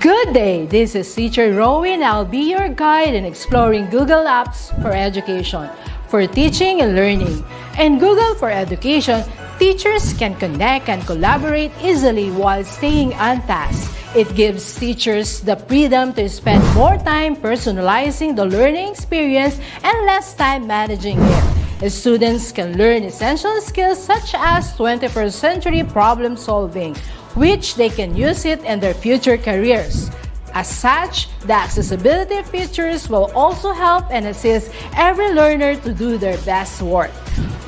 Good day, this is Teacher Rowan. I'll be your guide in exploring Google Apps for education, for teaching and learning. In Google for Education, teachers can connect and collaborate easily while staying on task. It gives teachers the freedom to spend more time personalizing the learning experience and less time managing it. Students can learn essential skills such as 21st century problem solving, which they can use it in their future careers. As such, the accessibility features will also help and assist every learner to do their best work.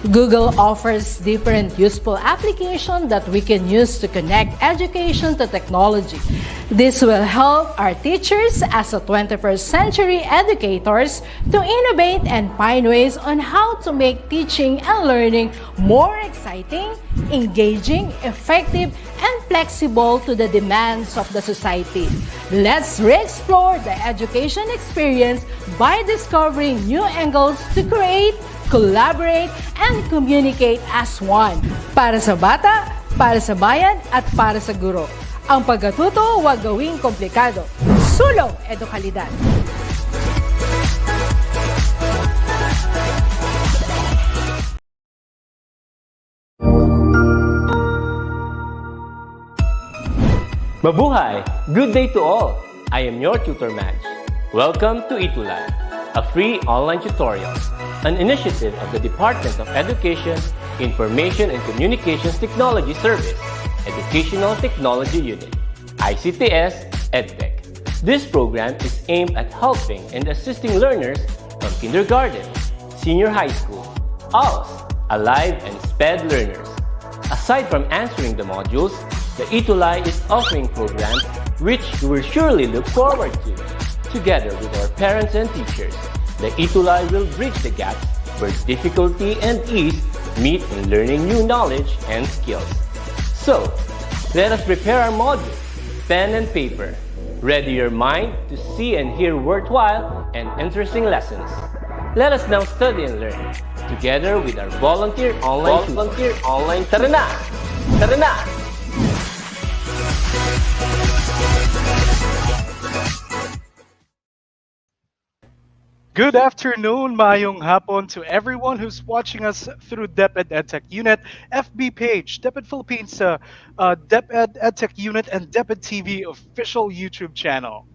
Google offers different useful applications that we can use to connect education to technology. This will help our teachers as a 21st century educators to innovate and find ways on how to make teaching and learning more exciting, engaging, effective, and flexible to the demands of the society. Let's re-explore the education experience by discovering new angles to create, collaborate, and communicate as one. Para sa bata, para sa bayan, at para sa guro. Ang pagkatuto, huwag gawing komplikado. Sulong edukalidad. Mabuhay! Good day to all! I am your tutor Madge. Welcome to ETUlay, a free online tutorial, an initiative of the Department of Education, Information and Communications Technology Service, Educational Technology Unit, ICTS EdTech. This program is aimed at helping and assisting learners from kindergarten, senior high school, ALS, Alive, and SPED learners. Aside from answering the modules, the ETUlay is offering programs which you will surely look forward to. Together with our parents and teachers, the ETUlay will bridge the gaps where difficulty and ease meet in learning new knowledge and skills. So, let us prepare our modules, pen and paper. Ready your mind to see and hear worthwhile and interesting lessons. Let us now study and learn together with our volunteer online. Tara na! Tara na! Good afternoon, mayong hapon to everyone who's watching us through DepEd EdTech Unit, FB page, DepEd Philippines, DepEd EdTech Unit, and DepEd TV official YouTube channel.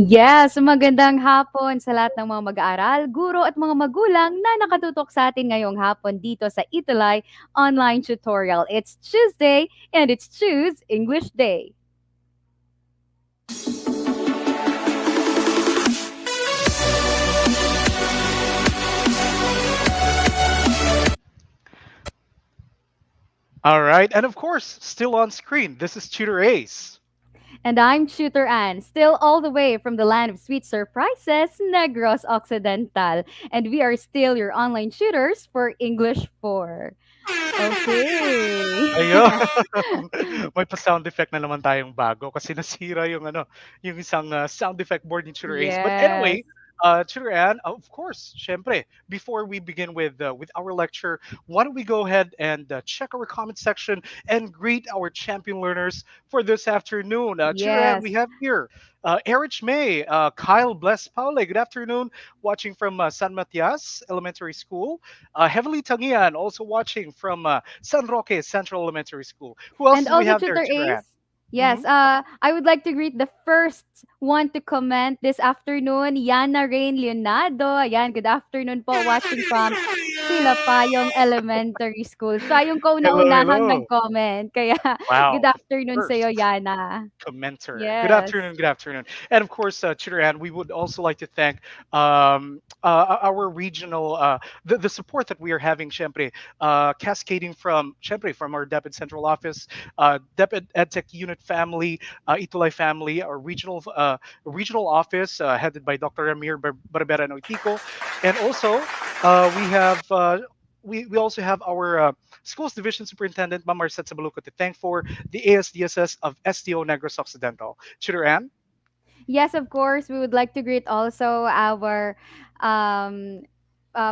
Yes, magandang hapon sa lahat ng mga mag-aaral, guro at mga magulang na nakatutok sa atin ngayong hapon dito sa ETUlay online tutorial. It's Tuesday and it's Choose English Day. All right, and of course, still on screen, this is Tutor Ace. And I'm Tutor Ann, still all the way from the land of sweet surprises, Negros Occidental. And we are still your online tutors for English 4. Okay. Ayun. May pa-sound effect na naman tayong bago kasi nasira yung yung isang sound effect board ni Tutor Ace. But anyway, Tutor Ann, of course, syempre, before we begin with our lecture, why don't we go ahead and check our comment section and greet our champion learners for this afternoon. Tutor Ann, we have here Erich May, Kyle Bless Paule, good afternoon, watching from San Matias Elementary School. Heavenly Tangian, also watching from San Roque Central Elementary School. Who else And do we also have there, Tutor Tutor Ann? Ace. Yes, I would like to greet the first one to comment this afternoon, Yana Rain Leonardo. Ayan, good afternoon po, watching from Silapayong Elementary School. Siya yung kauna-unahang Hello. nag-comment. Kaya, Wow. good afternoon First sa'yo, Yana. commenter. Yes. Good afternoon. And of course, Tutor Ann, we would also like to thank our regional, the support that we are having, syempre, cascading from our DepEd Central Office, DepEd EdTech Unit family, ETUlay family, our regional office headed by Dr. Ramir Barbera Noitico, and also we also have our schools division superintendent, Ma'am Marcet Sabaluco, to thank for the ASDSS of STO Negros Occidental. Tutor Ann? Yes, of course. We would like to greet also our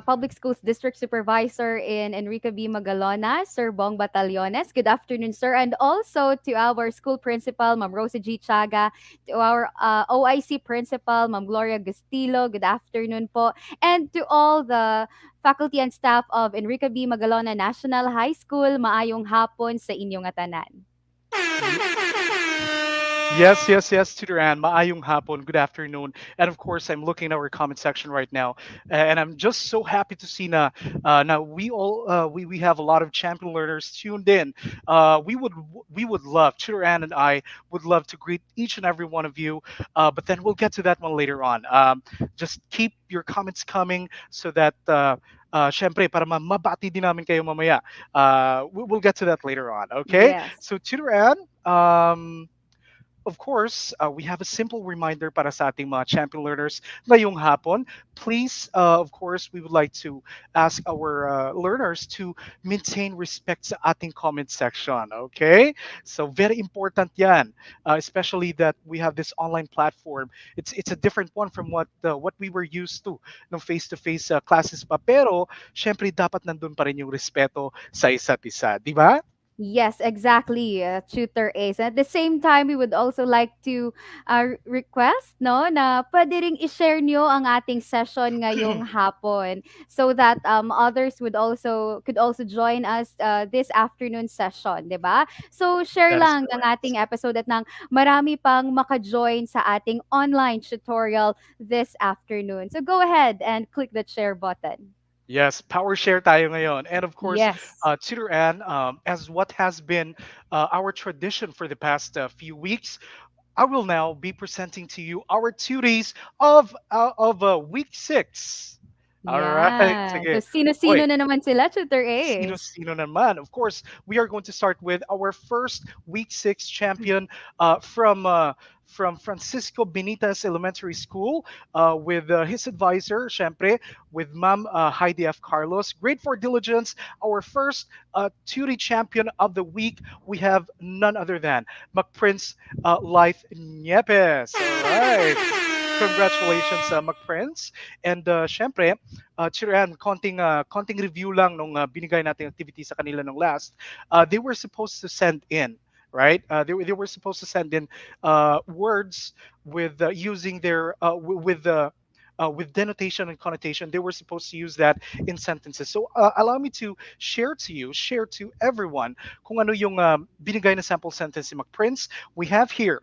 Public Schools District Supervisor in Enrique B. Magalona, Sir Bong Batallones. Good afternoon, sir. And also to our school principal, Ma'am Rosa G. Chaga, to our OIC principal, Ma'am Gloria Gustilo. Good afternoon po. And to all the faculty and staff of Enrique B. Magalona National High School, maayong hapon sa inyong atanan. Yes, yes, yes, Tutor Ann. Maayong hapon. Good afternoon. And of course, I'm looking at our comment section right now, and I'm just so happy to see now we have a lot of champion learners tuned in. We would love Tutor Ann and I would love to greet each and every one of you, but then we'll get to that one later on. Just keep your comments coming so that. Syempre, para mabati din namin kayo mamaya. We'll get to that later on, okay? Yes. So, Tutor Ann, of course, we have a simple reminder para sa ating mga champion learners ngayong hapon. Please, of course, we would like to ask our learners to maintain respect sa ating comment section, okay? So very important yan, especially that we have this online platform. It's a different one from what we were used to ng face-to-face classes pa. Pero, syempre, dapat nandun pa rin yung respeto sa isa't isa, di ba? Yes, exactly, Tutor Ace. At the same time, we would also like to request, no, na pwede ring i-share nyo ang ating session ngayong hapon so that others could also join us this afternoon session, 'di ba? So share That is lang ng correct. ating episode at nang marami pang maka-join sa ating online tutorial this afternoon. So go ahead and click the share button. Yes, power share tayo ngayon. And of course, Yes. Tutor Ann, as what has been our tradition for the past few weeks, I will now be presenting to you our duties of week 6. All right, Yeah. So sige. sino-sino Hoy, na naman sila, Tutor Ace? sino-sino naman. Of course, we are going to start with our first week 6 champion from Francisco Benitez Elementary School with his advisor, syempre, with Ma'am Heidi F. Carlos. Great for diligence. Our first tutoring champion of the week, we have none other than McPrince Life Niepes. All right. Congratulations, McPrince. And syempre, Chiran, konting review lang nung binigay nating activity sa kanila nung last. They were supposed to send in, right? They were supposed to send in words with using their with denotation and connotation. They were supposed to use that in sentences. So allow me to share to everyone kung ano yung binigay na sample sentence si McPrince. We have here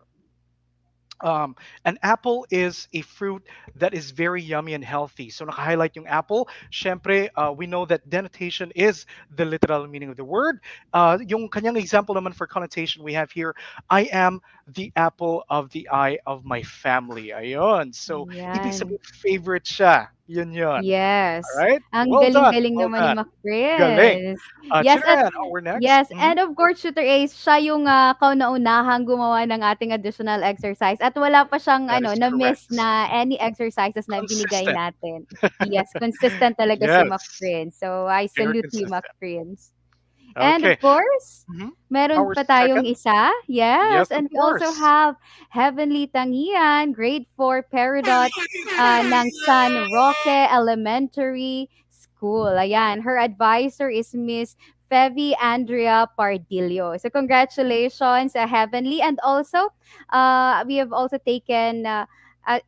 an apple is a fruit that is very yummy and healthy. So naka-highlight yung apple. Syempre, we know that denotation is the literal meaning of the word. Yung kanyang example naman for connotation, we have here, I am the apple of the eye of my family. Ayun. So, ibig Yan. sabihin, favorite siya. Yun yun. All Yes. right? Ang Well done. galing-galing Well naman ni done. Mac Galing. Yes, at Chiran, our next. yes, and of course, Shooter Ace, siya yung kauna-unahang gumawa ng ating additional exercise at wala pa siyang That is na-miss correct. na any exercises na binigay Consistent. natin. Yes, consistent talaga si Mac Yes. So, I Very salute you, Mac. consistent. And Okay. of course, Mhm. meron Our pa tayong second. isa. Yes, Yes, of and we also course. have Heavenly Tangian, grade 4 Peridot ng San Roque Elementary School. Ayan, her advisor is Miss Fevi Andrea Pardillo. So congratulations, Heavenly. And also, we have also taken a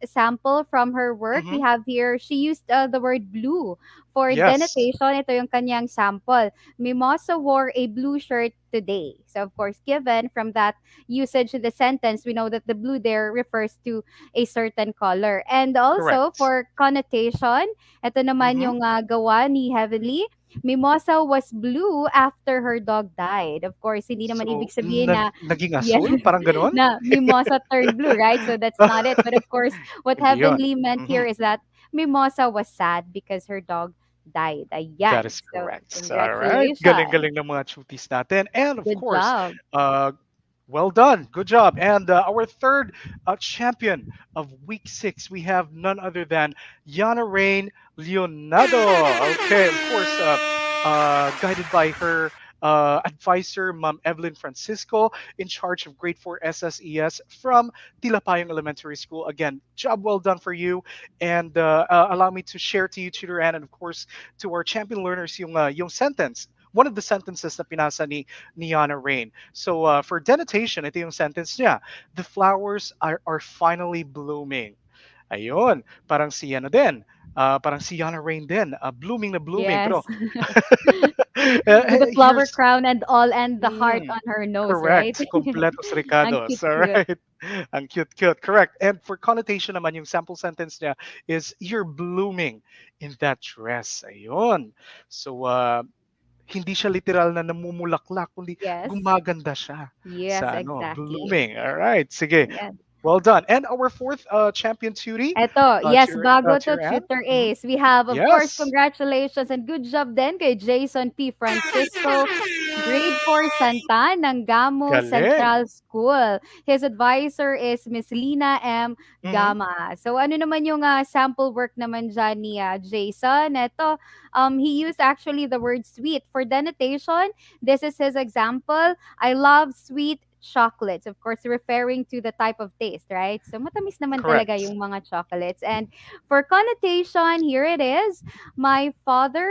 sample from her work. We Hmm. have here, she used the word blue for Yes, denotation. Ito yung kanyang sample. Mimosa wore a blue shirt today. So, of course, given from that usage in the sentence, we know that the blue there refers to a certain color. And also, correct. for connotation, ito naman Hmm. yung gawa ni Heavenly. Mimosa was blue after her dog died. Of course, hindi naman ibig So, sabihin na, naging yeah, asul? Parang ganon? na Mimosa turned blue, right? So that's not it. But of course, what Hindi yun. Heavenly meant here Mhm. is that Mimosa was sad because her dog died. That Ayan. is So, correct. All right. congratulations. Galing-galing ng mga chutis natin. And of Good course, job. uh, well done. Good job. And our third champion of week 6, we have none other than Yana Rain Leonardo. Okay, of course, guided by her advisor, Ma'am Evelyn Francisco, in charge of grade 4 SSES from Tilapayong Elementary School. Again, job well done for you. And allow me to share to you, Tutor Ann, and of course to our champion learners, yung sentence. One of the sentences na pinasa ni Yana Rain. So for denotation, ito yung sentence niya. The flowers are finally blooming. Ayun, parang si ano din. Parang si Yana Rain din, blooming na blooming. Pero Yes. With the flower here's crown and all, and the heart mm, on her nose, right? correct, completos Ang ricados. All cute-cute. right. Ang cute, correct. And for connotation naman, yung sample sentence niya is you're blooming in that dress. Ayun. So, hindi siya literal na namumulaklak, kundi Yes. gumaganda siya Yes, sa ano, exactly. blooming. All right, sige. Yes. Well done. And our fourth champion tutor, Eto, yes, bago to Tutor Ann. Tutor Mhm. Ace, we have, of course, Yes, congratulations and good job din kay Jason P. Francisco, grade 4 Santa ng Gamo galing. Central School. His advisor is Miss Lina M. Mhm. Gama. So ano naman yung sample work naman dyan ni Jason? Eto, he used actually the word sweet. For denotation, this is his example. I love sweet chocolates, of course, referring to the type of taste, right? So matamis naman talaga Correct. yung mga chocolates. And for connotation, here it is. My father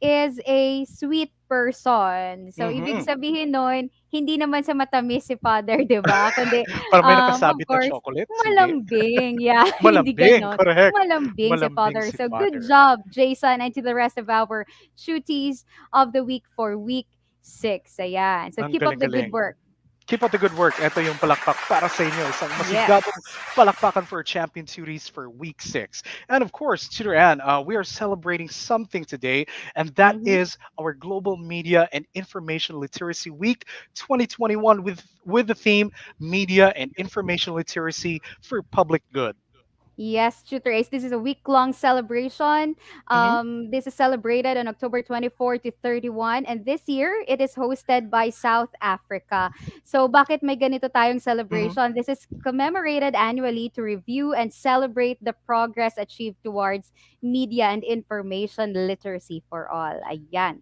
is a sweet person. So ibig Mhm. sabihin nun, hindi naman sa matamis si father, 'di ba? Kundi Parang may of nakasabit na course, chocolates, hindi? malambing. Yeah, hindi Malambing, ganon. correct. Malambing si Malambing father. si So good father. job, Jason, and to the rest of our shooties of the week for week 6. Ayan. So Ang keep up the good galing-galing. work. Keep up the good work. Ito yung palakpak para sa inyo. Isang masigabong Yes. palakpakan for Champion Series for Week 6. And of course, Tutor Ann, we are celebrating something today, and that Mhm. is our Global Media and Information Literacy Week 2021 with the theme Media and Information Literacy for Public Good. Yes, Tutor Ace. This is a week-long celebration. Mhm, This is celebrated on October 24 to 31. And this year, it is hosted by South Africa. So bakit may ganito tayong mhm. celebration? This is commemorated annually to review and celebrate the progress achieved towards media and information literacy for all. Ayan.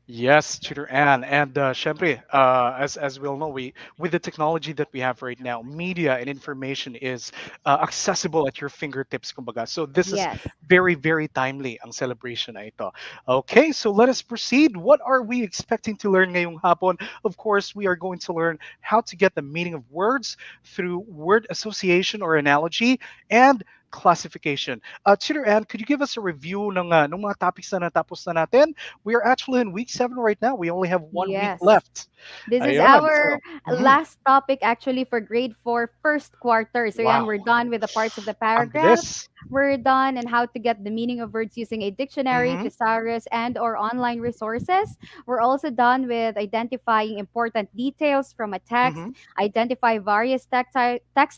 Yes, Tutor Ann. And syempre, as we all know, we with the technology that we have right now, media and information is accessible at your fingertips, kumbaga. So this is Yes. very, very timely ang celebration na ito. Okay, so let us proceed. What are we expecting to learn ngayong hapon? Of course, we are going to learn how to get the meaning of words through word association or analogy and classification. Tutor Ann, could you give us a review ng mga topics na natapos na natin? We are actually in week 7 right now. We only have 1 week Yes. left. This is Ayun. our So, mhm. last topic actually for grade 4 first quarter. So yan, Wow. we're done with the parts of the Ang paragraph. bilis. We're done and how to get the meaning of words using a dictionary, Mhm. thesaurus, and or online resources. We're also done with identifying important details from a text, Mhm. identify various text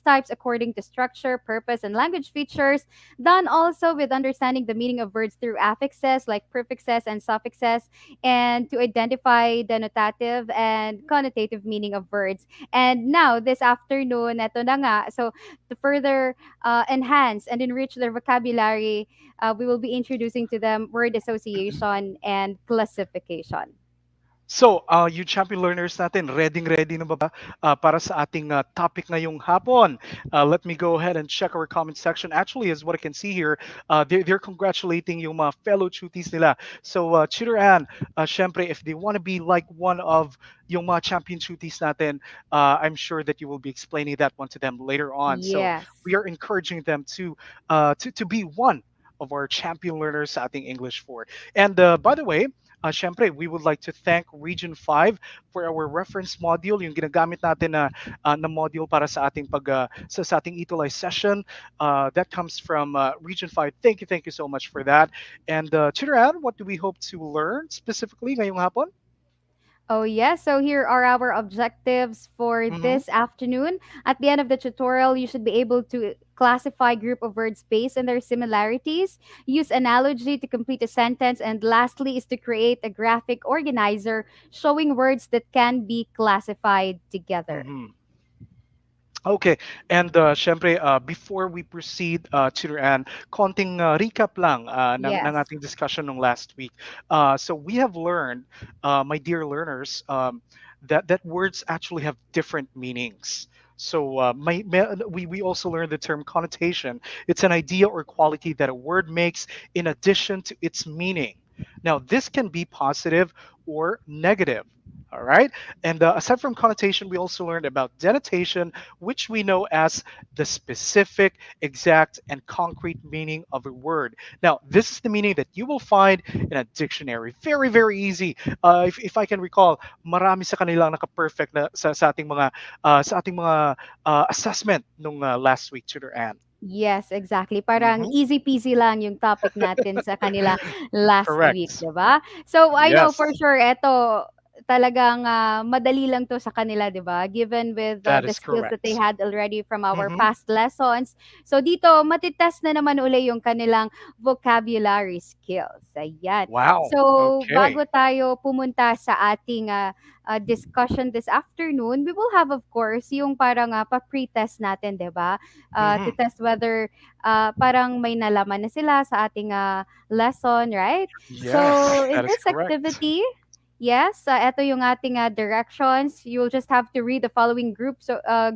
types according to structure, purpose, and language features. Done also with understanding the meaning of words through affixes like prefixes and suffixes, and to identify the notative and connotative meaning of words. And now, this afternoon, eto na nga, so to further enhance and enrich their vocabulary, we will be introducing to them word association and classification. So, you champion learners natin, ready na ba para sa ating topic ngayong hapon? Let me go ahead and check our comment section. Actually, as what I can see here, they're congratulating yung mga fellow tuties nila. So, Tutor Ann, syempre, if they want to be like one of yung mga champion tuties natin, I'm sure that you will be explaining that one to them later on. So, Yes. we are encouraging them to be one of our champion learners sa ating English 4. And by the way, syempre, we would like to thank Region 5 for our reference module, yung ginagamit natin na module para sa ating sa ating ETUlay session. That comes from Region 5. Thank you so much for that. And Tutor Ann, what do we hope to learn specifically ngayong hapon? Oh, yes. So here are our objectives for Mm-hmm, this afternoon. At the end of the tutorial, you should be able to classify group of words based on their similarities, use analogy to complete a sentence, and lastly is to create a graphic organizer showing words that can be classified together. mm-hmm. Okay, and syempre, before we proceed, Tutor Ann, konting recap lang ng Yes. ating discussion ng last week. So we have learned, my dear learners, that words actually have different meanings. So we also learned the term connotation. It's an idea or quality that a word makes in addition to its meaning. Now, this can be positive or negative. All right. And aside from connotation, we also learned about denotation, which we know as the specific, exact, and concrete meaning of a word. Now, this is the meaning that you will find in a dictionary. Very, very easy. If I can recall, marami sa kanilang naka-perfect na sa ating mga assessment nung last week, Tutor Ann. Yes, exactly. Parang Mhm. easy peasy lang yung topic natin sa kanila last week, Correct. 'di ba? So I know for Yes, sure eto talagang madali lang 'to sa kanila, 'di ba? Given with that the is skills that they correct. had already from our Mhm. past lessons. So dito matitest na naman uli yung kanilang vocabulary skills. Ayan. Wow. So Okay. bago tayo pumunta sa ating discussion this afternoon, we will have of course yung parang pa-pre-test natin, 'di ba? To Mhm. test whether parang may nalaman na sila sa ating lesson, right? Yes, So, in that is this correct. activity, yes, ito yung ating directions. You'll just have to read the following group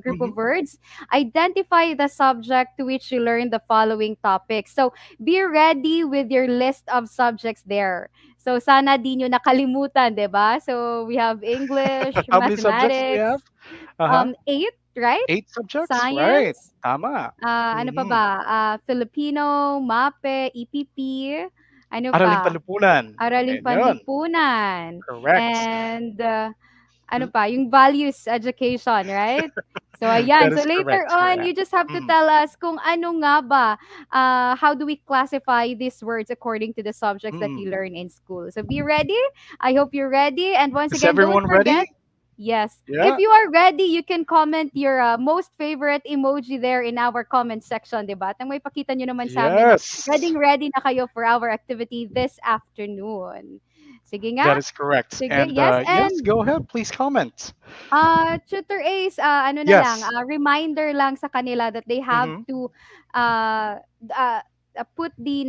Mhm. of words. Identify the subject to which you learn the following topics. So, be ready with your list of subjects there. So, sana di nyo nakalimutan, di ba? So, we have English, How many subjects do we have? mathematics, Uh-huh. eight, right? 8 subjects, right? Science, Tama. ano pa Mhm. ba? Filipino, MAPE, EPP, ano Araling pa? panlipunan. Araling Ayun. Panlipunan, Correct. and ano Mm, pa, yung values education, right? So ayan, that so is later correct, on, Turan. you just have to Mhm. tell us kung ano nga ba, how do we classify these words according to the subjects that you Mm. learn in school. So be ready. I hope you're ready. And once Is again, don't everyone ready? forget, yes. If Yeah. you are ready, you can comment your most favorite emoji there in our comment section, di ba? At nang may pakita nyo naman sa amin na Yes. ready na kayo for our activity this afternoon. Sige nga. That is correct. Sige, And yes. yes, And go ahead. Please comment. Tutor Ace, ano na lang, Yes. reminder lang sa kanila that they have Hmm. to uh, uh, put the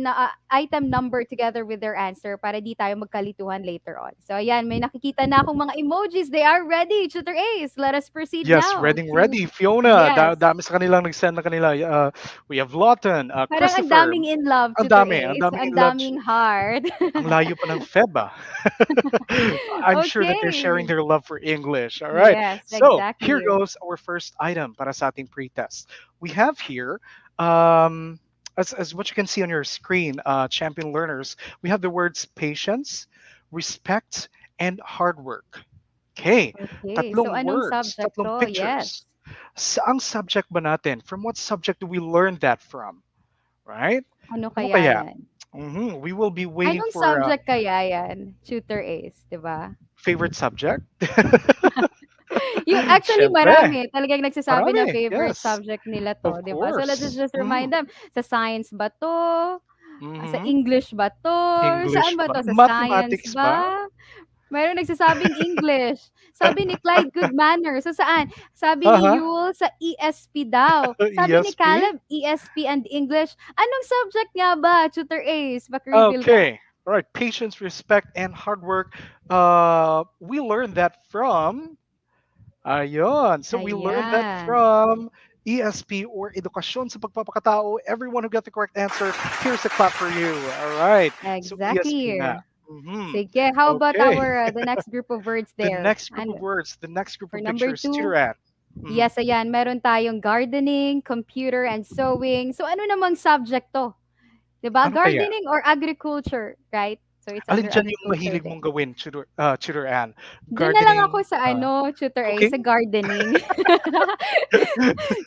item number together with their answer para di tayo magkalituhan later on. So, ayan, may nakikita na akong mga emojis. They are ready, Tutor Ace. Let us proceed Yes, now ready, to, ready. Fiona, yes. dami sa kanilang nag-send na kanila. We have Lawton, Parang ang Christopher. daming in love, Ang Tutor dami, ang Ace. daming Ang in love. daming heart. Ang layo pa ng Feba. I'm sure that they're sharing Okay. their love for English. All right. Yes, So here exactly. goes our first item para sa ating pre-test. We have here, um, as what you can see on your screen, champion learners, we have the words patience, respect, and hard work. Okay, Okay. So, tatlong anong words, subject tatlong to? pictures. Yes. Saang subject ba natin? From what subject do we learn that from? Right? Ano Ano kaya kaya? yan? We will be waiting Anong for subject kaya yan? Tutor Ace, 'di ba? favorite subject. Yung actually Siyempre, marami talagang nagsasabi na marami. favorite Yes, subject nila of 'to, 'di ba? So let's course. just remind them, sa science ba 'to? Sa Mhm. English ba 'to? English Saan ba ba? 'to? Sa science Mathematics ba? ba? Mayroong nagsasabing English. Sabi ni Clyde, good manner. So saan? Sabi ni Aha, Yule, sa ESP daw. Sabi ni ESP? Caleb, ESP and English. Anong subject nga ba, Tutor Ace? Paki-reveal nga. Okay. All right. Patience, respect, and hard work. We learned that from Ayun. So we learned that Ayan. from ESP or Edukasyon sa Pagpapakatao. Everyone who got the correct answer, here's a clap for you. All right. So ESP Exactly. nga. Hmm. Sige, how about Okay. our the next group of words The there? next group of Ano? words, the next group For of number pictures, two, Tutoran. Mhm. yes, ayan, meron tayong gardening, computer, and sewing. So ano namang subject to? 'Di ba? Ano kaya? Gardening or agriculture, right? So it's Alin under dyan yung agriculture mahilig din. mong gawin, Tutoran? Do'n na lang Gardening, ako sa ano, Tutor A, sa cooking? gardening.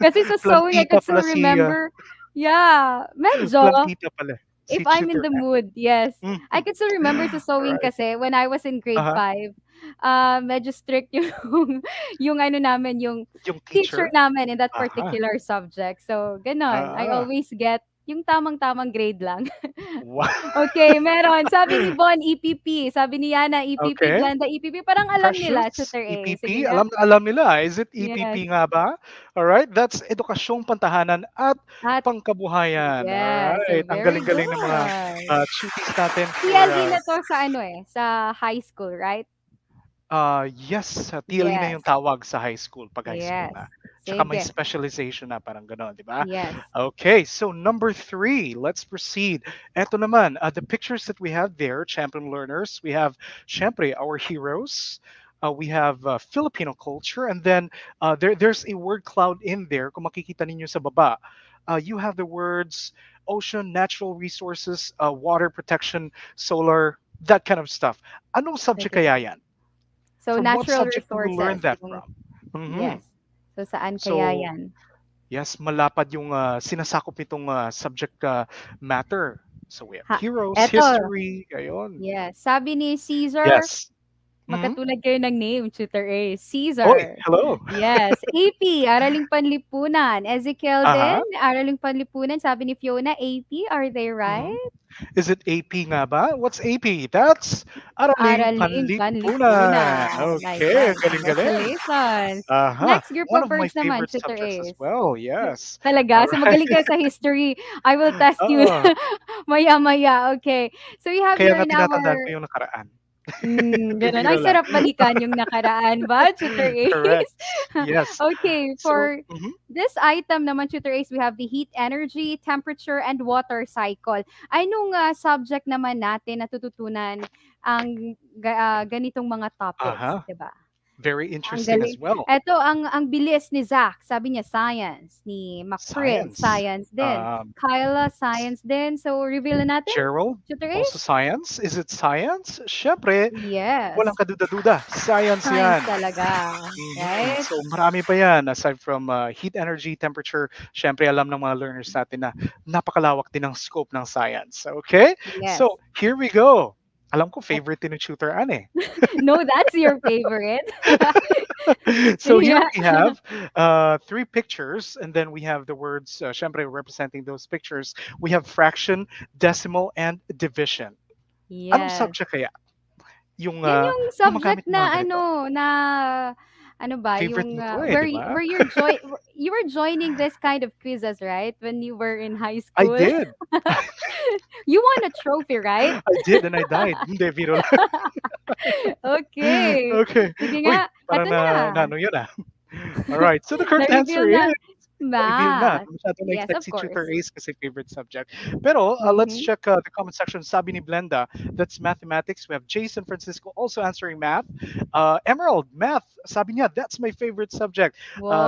Kasi sa sewing, I Plantita could pala still remember, yeah, medyo. plantita pala si If I'm in the Tutoran. mood, yes. I Mhm. could still remember sa sewing Alright. kasi when I was in grade Uh-huh. 5, medyo strict yung yung ano namin, yung Yung teacher teacher? namin in that Aha. particular subject. So, gano'n. I Ah. always get, yung tamang-tamang grade lang. Wow. Okay, meron. Sabi ni Bon, EPP. Sabi ni Yana, EPP. Okay. Glenda, EPP. Parang alam nila, Precious, Tutor A. Sige EPP, nga. alam na alam nila. Is it Yes. EPP nga ba? Alright, that's Edukasyong Pantahanan at At Pangkabuhayan. yes, Alright, ang very galing-galing ng mga good. cuties natin for TLE na 'to sa ano, eh, sa high school, right? yes, TLE na yung Yes. tawag sa high school, pag high school Yes. na. Tsaka may Sige. specialization na, parang gano'n, di ba? Yes. Okay, so number 3, let's proceed. Eto naman, the pictures that we have there, champion learners, we have, syempre, our heroes. We have Filipino culture, and then there's a word cloud in there. Kung makikita ninyo sa baba, you have the words ocean, natural resources, water protection, solar, that kind of stuff. Anong subject Sige. kaya yan? So, From what natural subject do we learn resources that yung from? Hmm. yes. So, saan kaya So, 'yan? yes, malapad yung sinasakop nitong subject matter. So we have Ha heroes, eto, history, ayun. yes. Sabi ni Caesar, Yes. Hmm. magkatulad kayo ng name, Tutor A. Oy, Caesar. hello. Yes. AP, Araling Panlipunan. Ezekiel din, Uh-huh. Araling Panlipunan. Sabi ni Fiona, AP, are they Hmm. right? Is it AP nga ba? What's AP? That's Araling Araling Panlipunan. Panlipunan. Okay, Ayan, ang galing-galing. congratulations. Uh-huh. Next group One of of my words naman, favorite Tutor subjects as Ace. well. Yes. All Talaga? So right. magaling ka sa history. I will test you Oo. maya-maya. Okay. So we have Kaya here nga in tinatandaan ko our yung nakaraan. gano'n. Ang Biro lang. sarap balikan yung nakaraan ba, Tutor Correct. Ace? Yes. Okay, So, for this item naman, Tutor Ace, we have the heat energy, temperature, and water cycle. Anong subject naman natin natututunan ang ganitong mga topics, uh-huh. 'di ba? Very Ang interesting galing. as well. Eto ang bilis ni Zach, sabi niya science, ni McPrince Science. science din, Um, Kyla s- science din. So reveal na natin, Gerald, Tutor also Ace? science. Is it science? Syempre, walang Yes, kaduda-duda. Science science yan. talaga, right? So marami pa yan. Aside from heat energy, temperature, syempre alam ng mga learners natin na napakalawak din ang scope ng science. Okay? Yes. So here we go. Alam ko favorite din ni Tutor Anne eh. No, that's your favorite. So Sige here nga. we have three pictures, and then we have the words, syempre, representing those pictures. We have fraction, decimal, and division. Anong Yes. subject kaya yung Yun yung subject gumagamit ng mga na ganito? ano ba, Favorite yung mo to eh, where di ba? you were joining this kind of quizzes, right? When you were in high I school. did. You won a trophy, right? I did, and I died. Hindi, biro lang. Okay. Okay. Sige Uy, nga, parang eto na. na ano yun ah. All right. So the correct answer Na-reveal is na. reveal na. Math. Masyado Yes, na-excite of si Tutor course. Ace kasi favorite subject. Pero let's Mhm. check the comment section. Sabi ni Blenda, that's mathematics. We have Jason Francisco also answering math. Emerald, math. Sabi niya, that's my favorite subject.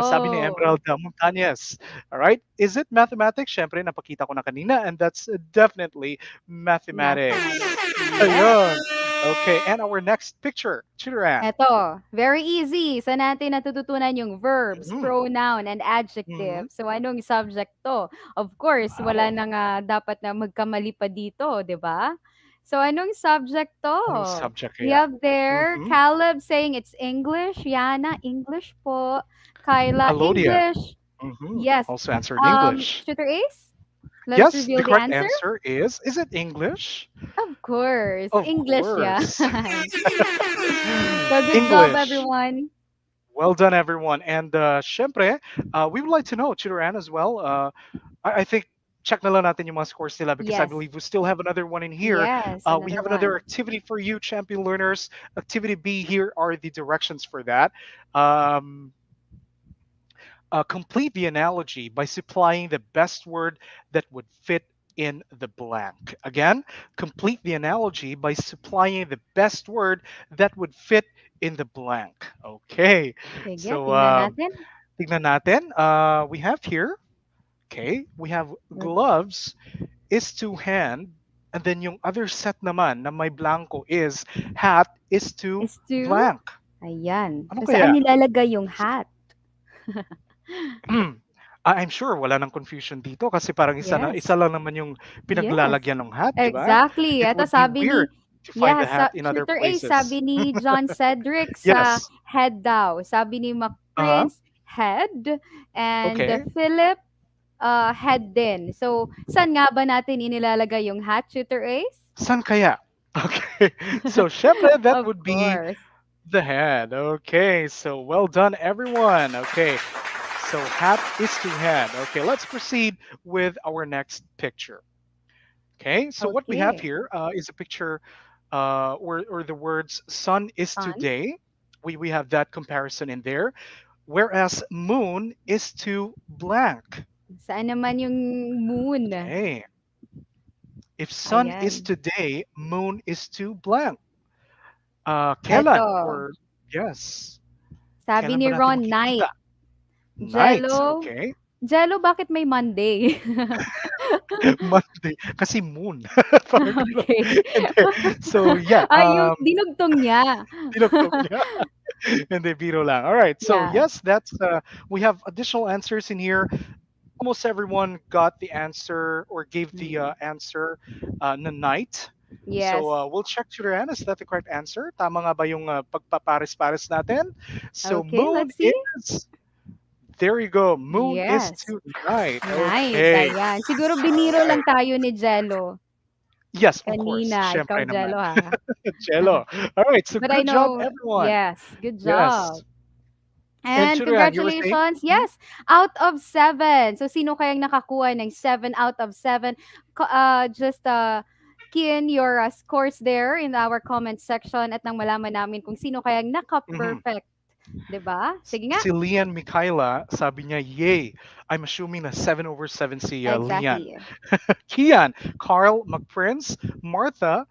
Sabi ni Wow. Emerald Montañez. All right. Is it mathematics? Syempre, napakita ko na kanina. And that's definitely mathematics. Mathematics. Yes. Ayun. Okay. And our next picture, Tutoran. Eto, very easy. Sa natin natututunan yung verbs, Mhm. pronoun, and Mhm. adjective. So, anong subject to? Of course, wala Wow. na nga dapat na magkamali pa dito, di ba? So, anong subject to? Anong subject We kaya? have there Mhm. Caleb saying it's English. Yana, English po. Kyla, Alodia. English. Mhm. Yes. Also answered English. Tutor Ace, let us Yes, the reveal the correct answer. answer is it English? Of course, Of English course. yan. So, good job, English. everyone. Well done, everyone. And syempre, we would like to know, Tutoran, as well. I think check na lang natin yung mga scores nila because I Yes. believe we still have another one in here. Yes, We another have another one. activity for you, champion learners. Activity B, here are the directions for that. Um, complete the analogy by supplying the best word that would fit in the blank. Again, complete the analogy by supplying the best word that would fit in the blank. Okay, Sige, so tingnan natin. tignan natin. We have here, okay, we have Let gloves is to hand, and then yung other set naman na may blanco is hat is to is to blank. ayan. Ano So, saan kaya? nilalagay yung hat? I'm sure wala ng confusion dito kasi parang isa Yes. lang naman yung Yes. pinaglalagyan ng hat, 'di ba? Exactly. It Eto would be sabi ni weird to find the yes, hat in other Tutor A, places. sabi ni John Cedric sa Yes. head daw. Sabi ni Uh-huh. Prince, head. And Okay. Philip, head din. So, saan nga ba natin inilalagay yung hat, Tutor Ace? San kaya? Okay. So, syempre, that Of would be course. the head. Okay. So, well done, everyone. Okay. So, hat is to head. Okay. Let's proceed with our next picture. Okay. So, what we have Okay. here is a picture or the words sun is Sun. today. We have that comparison in there. Whereas moon is to blank. Saan naman yung moon? Okay. If sun is Ayan. today, moon is to blank. Eto, Kailan? Or yes. sabi Kailan ni ba natin Ron, night. makikita? Night. Jello, Okay. Jello, bakit may Monday? Monday. Kasi moon. Parang ganun. Okay. Hindi. So, yeah. Yung dinugtong niya. Tinugtog niya. Hindi, biro lang. All right. So, Yeah. yes, we have additional answers in here. Almost everyone got the answer or gave the Mm. answer na night. So Yes. we'll check to the end. Is that the correct answer? Tama nga ba yung pagpapares-pares natin? So Okay, moon let's see. is, there you go. Moon is Yes. tonight. Night, Okay. ayan. Siguro All biniro right. lang tayo ni Jello Yes, of course. kanina. Ikaw, Syempre naman. Jello, ha? Jello. All right. So But I good job, know, everyone. yes, good Yes. job. And And Churan, you were saying? congratulations. Mhm. Yes, out of 7. So, sino kayang nakakuha ng 7 out of 7? Just key in your scores there in our comment section at nang malaman namin kung sino kayang Mhm. naka-perfect. 'Di ba? Sige nga. Si Lian Mikhaila, sabi niya, yay. I'm assuming na 7/7 si Lian. Exactly. Kian, Carl McPrince, Martha,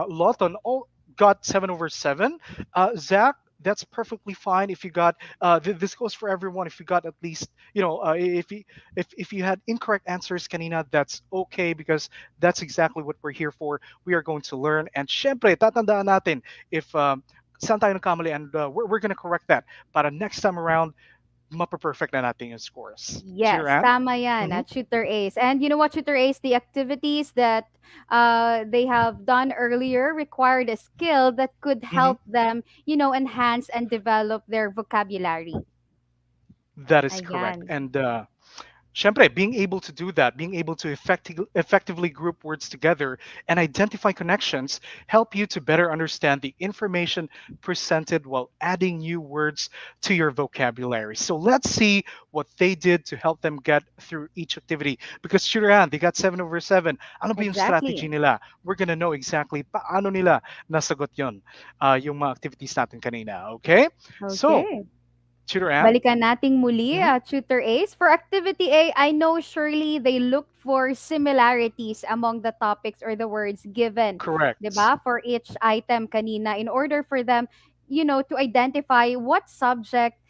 Lawton all got 7/7. Zach, that's perfectly fine if you got. This goes for everyone. If you got at least, if you had incorrect answers, kanina, that's okay because that's exactly what we're here for. We are going to learn. And syempre, tatandaan natin if saan tayo nagkamali and we're gonna correct that. Para next time around, mapaperfect na natin yung scores. Yes, Chiran? tama yan, Mm-hmm. Tutor Ace. And you know what, Tutor Ace, the activities that they have done earlier required a skill that could Mm-hmm. help them, enhance and develop their vocabulary. That is correct. Ayan. And syempre, being able to do that, being able to effectively group words together and identify connections help you to better understand the information presented while adding new words to your vocabulary. So let's see what they did to help them get through each activity. Because Shurian, they got 7/7. Ano ba yung strategy Exactly. nila? We're gonna know exactly paano nila nasagot yun, yung mga activities natin kanina. Okay? So, Okay. Shurian? Balikan nating muli, Mhm. Tutor Ace. For activity A, I know surely they looked for similarities among the topics or the words given, 'di Correct. ba? For each item kanina in order for them, to identify what subject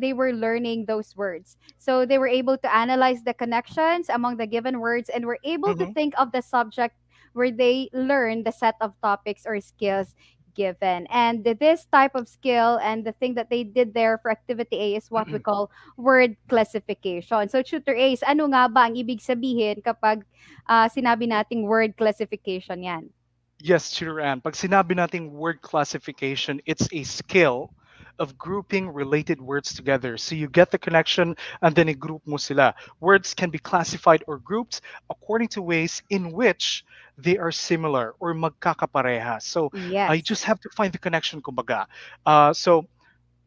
they were learning those words. So they were able to analyze the connections among the given words and were able to Mhm. think of the subject where they learn the set of topics or skills given. And this type of skill and the thing that they did there for activity A is what we call word classification. So tutor Ace, ano nga ba ang ibig sabihin kapag sinabi nating word classification yan? Yes, Chiran. Pag sinabi nating word classification, it's a skill of grouping related words together. So you get the connection and then i-group mo sila. Words can be classified or grouped according to ways in which they are similar or magkakapareha. So you Yes. just have to find the connection, kumbaga. So,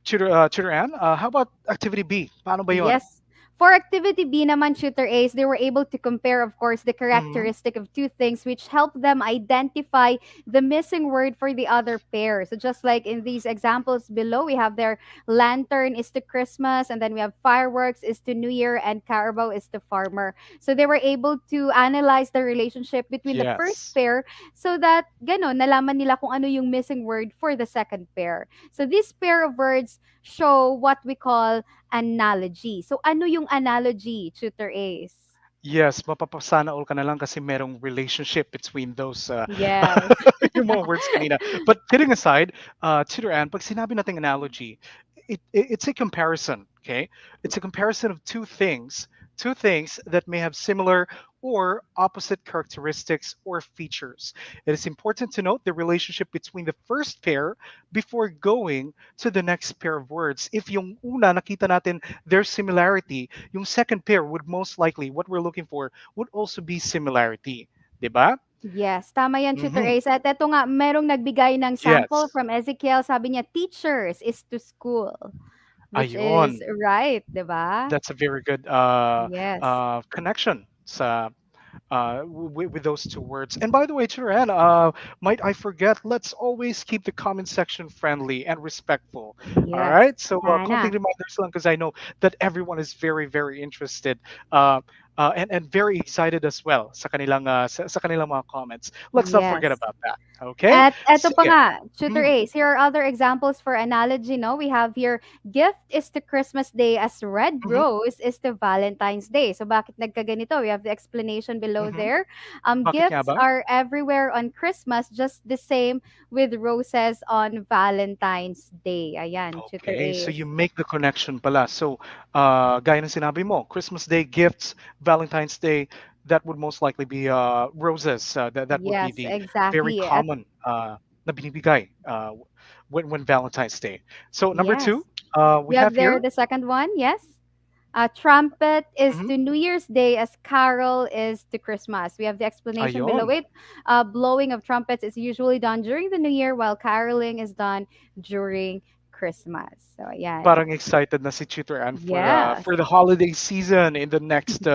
Chiran, how about activity B? Paano ba yun? Yes. For activity B naman, Shooter Ace, they were able to compare, of course, the Mhm. characteristic of two things, which helped them identify the missing word for the other pair. So just like in these examples below, we have their lantern is to Christmas, and then we have fireworks is to New Year, and carabao is to farmer. So they were able to analyze the relationship between the first Yes. pair so that, nalaman nila kung ano yung missing word for the second pair. So this pair of words show what we call analogy. So ano yung analogy, Tutor Ace? Yes, mapapasana all ka na lang kasi merong relationship between those Yes. yung mga words kanina. But kidding aside, Tutor Ann, pag sinabi nating analogy, it's a comparison, okay? It's a comparison of two things that may have similar or opposite characteristics or features. It is important to note the relationship between the first pair before going to the next pair of words. If yung una nakita natin there's similarity, yung second pair would most likely, what we're looking for, would also be similarity. Diba? Yes, tama yan, Tutor Mhm. Ace. At eto nga, merong nagbigay ng sample Yes. from Ezekiel. Sabi niya, teachers is to school. Which is Ayun. right, 'di ba? That's a very good Yes. connection sa with those two words. And by the way, Chiran, might I forget, let's always keep the comment section friendly and respectful. All Yes. right. So, konting Sana. reminders lang because I know that everyone is very, very interested and very excited as well sa kanilang mga comments. Let's not forget Yes. about that. Okay. At eto pa Sige. nga, Tutor Mm, Ace, here are other examples for analogy, no? We have here, gift is to Christmas Day as red mhm, rose is to Valentine's Day. So bakit nagkaganito? We have the explanation below mhm. there. Bakit nga Gifts ba? are everywhere on Christmas, just the same with roses on Valentine's Day. Ayan, Tutor Okay, so Ace. you make the connection pala. So, gaya ng sinabi mo, Christmas Day gifts, Valentine's Day, that would most likely be roses. That would be Yes, the very exactly. common na binibigay when Valentine's Day. So number Yes. two, we You have have there here. the second one, yes? Trumpet is Mhm. to New Year's Day as carol is to Christmas. We have the explanation below Ayun. it. Blowing of trumpets is usually done during the New Year, while caroling is done during Christmas. So, ayan. Parang excited na si Tutor Ann Yes. for the holiday season in the next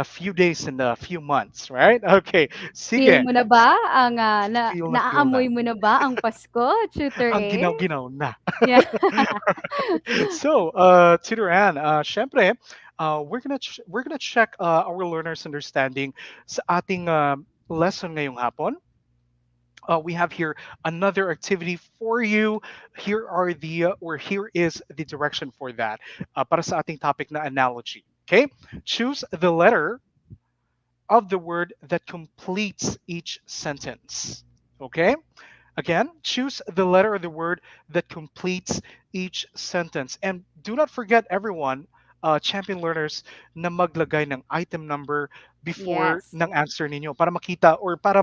few days and a few months, right? Okay, Feel sige. mo na ba ang Feel naaamoy na. mo na ba ang Pasko, Tutor Ang Ace? ginaw-ginaw na. Yeah. So, Tutor Ann, syempre, we're gonna check our learners' understanding sa ating lesson ngayong hapon. We have here another activity for you. Here are or here is the direction for that para sa ating topic na analogy. Okay, choose the letter of the word that completes each sentence. Okay, again, choose the letter of the word that completes each sentence. And do not forget, everyone, champion learners, na maglagay ng item number before Yes. ng answer ninyo para makita or para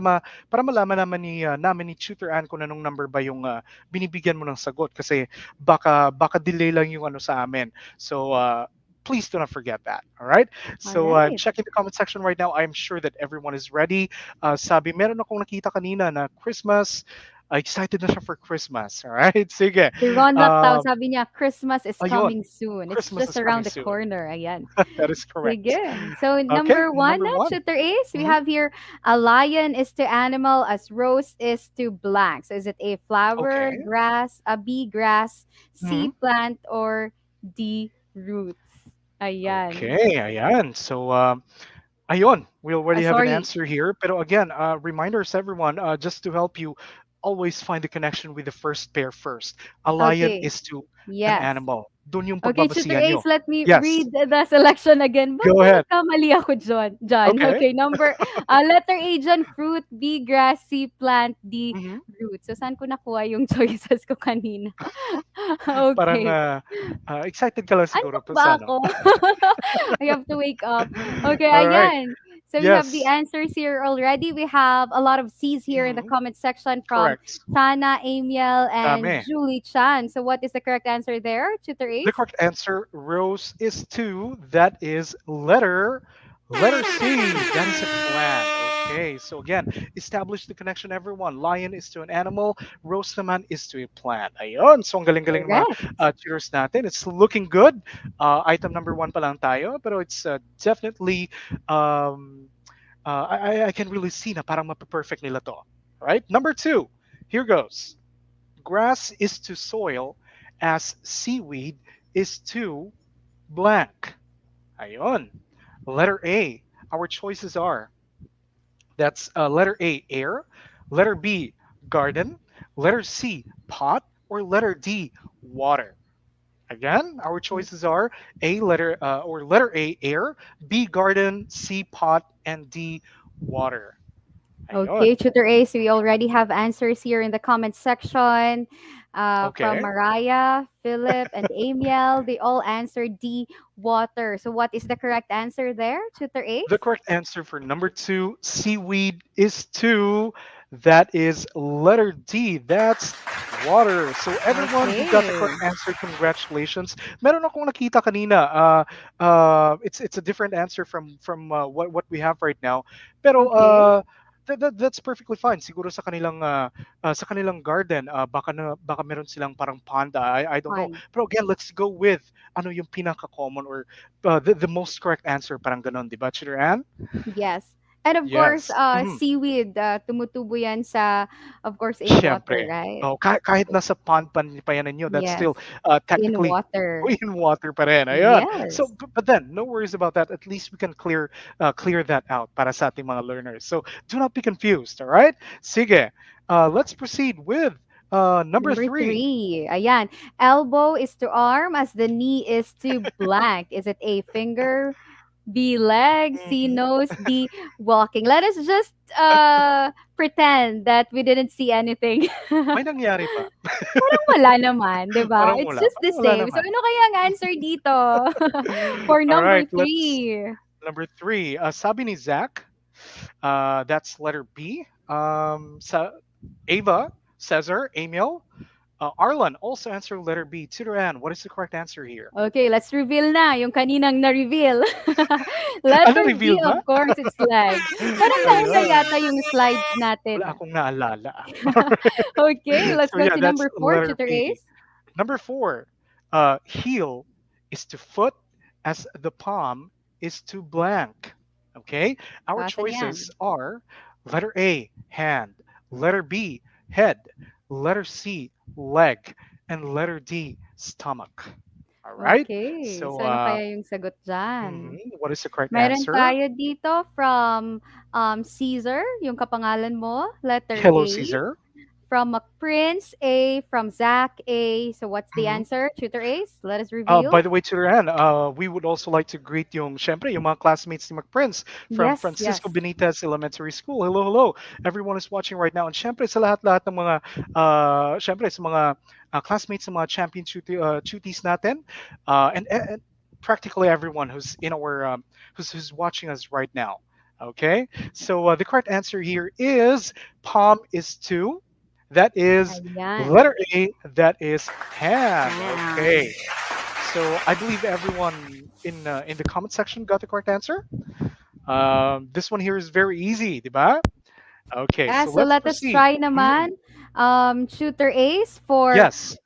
malaman namin ni Tutor Ann kung anong number ba yung binibigyan mo ng sagot kasi baka delay lang yung ano sa amin. So please do not forget that. All right. All So right. check in the comment section right now. I'm sure that everyone is ready. Sabi, meron akong nakita kanina na Christmas. Excited na siya for Christmas. All right. Sige. Si Ron Lactao, Uh, sabi niya, Christmas is ayun. coming soon. It's Christmas just is coming around the soon. corner. Ayan. That is correct. Sige. So, Okay. number one, Number one. Shooter Ace, we Mhm. have here a lion is to animal as rose is to blank. So, is it a flower, Okay. grass, a bee grass, C Mhm. plant, or D roots? Ayan. Okay. Ayan. So, ayun. We already have an Sorry. answer here. Pero again, reminders, everyone, just to help you always find the connection with the first pair first. A lion Okay. is to an Yes. animal. Doon yung Okay, Tutor pagbabasihan nyo. Ace, let me Yes. read the selection again. Baka Go ahead. nagkamali ako dyan. Okay. Okay, letter A dyan, fruit, B, grass, C, plant, D, Mhm. root. So, saan ko nakuha yung choices ko kanina? Parang Okay. excited ka lang siguro Antok pa ba sa ano. ako? I have to wake up. Okay, All right. ayan. So we have the Yes. answers here already. We have a lot of C's here in the Mhm. comment section from Correct. Sana, Amiel, and Dami. Julie Chan. So what is the correct answer there, Tutor The Ace? correct answer, Rose, is two. That is letter C. That is a plant. Okay. So again, establish the connection, everyone. Lion is to an animal. Rose naman is to a plant. Ayun. So ang galing-galing ng mga Correct. tutors natin. It's looking good. Item number one pa lang tayo. Pero it's definitely, um, I can really see na parang mapaperfect nila to. All right. Number two. Here goes. Grass is to soil as seaweed is to blank. Ayon. Letter A. Our choices are that's letter A, air, letter B, garden, letter C, pot, or letter D, water. Again, our choices are letter A, air, B, garden, C, pot, and D, water. Ayon. Okay, Tutor Ace, we already have answers here in the comment section. From Okay. Mariah, Philip, and Amiel, they all answered D, water. So what is the correct answer there, Tutor The Ace? correct answer for number two, seaweed, is two. That is letter D. That's water. So everyone who got the Okay. correct answer, congratulations. Meron akong nakita kanina. It's a different answer from what we have right now. Pero Okay. that's perfectly fine. Siguro sa kanilang garden, baka meron silang parang panda. I don't know. Fun. Pero again, let's go with ano yung pinaka common or the most correct answer, parang ganon, di ba, Cheater Ann? Yes. And of course, Yes. Mhm. seaweed, tumutubo yan sa, of course, in water, Siyempre. right? Oh, kahit nasa pond pa yan ninyo, that's Yes. still In technically water. in water pa rin. Ayan. So, Yes. but then, no worries about that. At least we can clear that out para sa ating mga learners. So, do not be confused, all right? Sige. Let's proceed with number Number three. three. Ayan. Elbow is to arm as the knee is to blank. Is it A, finger, B, leg, C, Mhm. nose, D, walking? Let us just pretend that we didn't see anything. May nangyari ba? Parang wala naman, 'di ba? Parang It's wala. just the Parang wala same. So naman. ano kaya ang answer dito? For All number right, let's three. number three. Sabi ni Zach, that's letter B. Ava, Cesar, Emil, Arlan also answered letter B. Tutoran, what is the correct answer here? Okay, let's reveal na yung kaninang na-reveal. Ano, Letter B, reveal na? of course, it's leg. Parang nauna Ayun. yata yung slides Wala natin. akong naalala. Okay, let's So go yeah, to that's number four, letter Tutor B. Ace. Number four, heel is to foot as the palm is to blank. Okay, our Asan choices yan? are letter A, hand, letter B, head, letter C, leg, and letter D, stomach. All right, Okay, so so ano kaya yung sagot dyan? what is the correct Meron answer? tayo dito from Caesar, yung kapangalan mo, letter Hello, A. Caesar. From McPrince, A. From Zach, A. So what's the Mhm. answer, Tutor Ace? Let us By reveal. the way, to Ran, we would also like to greet syempre, yung mga classmates ni McPrince from Yes, Francisco yes. Benitez Elementary School. Hello, hello. Everyone is watching right now. And syempre, sa lahat-lahat ng mga, syempre, sa mga classmates sa mga champion tuties natin, and practically everyone who's in who's watching us right now. Okay, so the correct answer here is palm is two. That is Ayan. letter A. That is hand. Yan. Okay. So I believe everyone in the comment section got the correct answer. This one here is very easy, diba? Okay, Yeah, so so let's let us proceed. try naman, Tutor Ace, for Yes,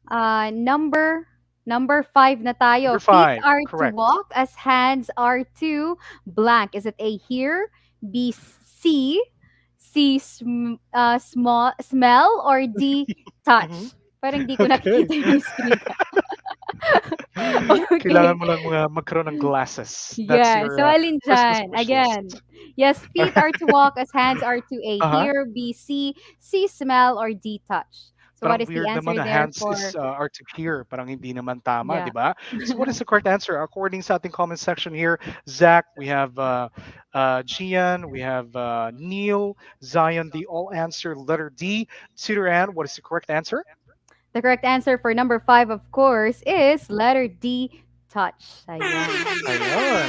number five na tayo. number Feet five, are to correct. walk as hands are to blank. Is it A, hear, B, see, C, smell, or D, Mhm. touch? Parang di ko Okay. nakikita yung screen ko. Kailangan Okay. mo lang magkaroon ng glasses. That's Yeah, so your alin Christmas dyan? wish list. Again, yes, feet are to walk as hands are to A, Uh-huh. hear, B, see, C, smell, or D, touch. So what Parang is the weird naman answer na there hands is for, are to hear. Parang hindi naman tama, di yeah. ba? So what is the correct answer? According sa ating comment section here, Zach, we have Gian, we have Neil, Zion, they all answer letter D. Tutor Ann, what is the correct answer? The correct answer for number five, of course, is letter D, touch. Ayan. Ayun.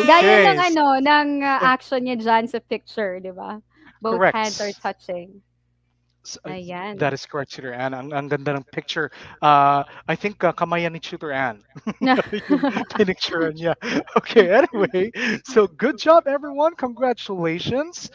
Gaya ng Okay. action niya dyan sa picture, di ba? Both hands are Correct. touching. S- uh, Ayan. That is correct, Tutor Ann. Ang ganda ng picture. I think kamayan ni Tutor Ann. Yung pinicture niya. Okay, anyway. So good job, everyone. Congratulations.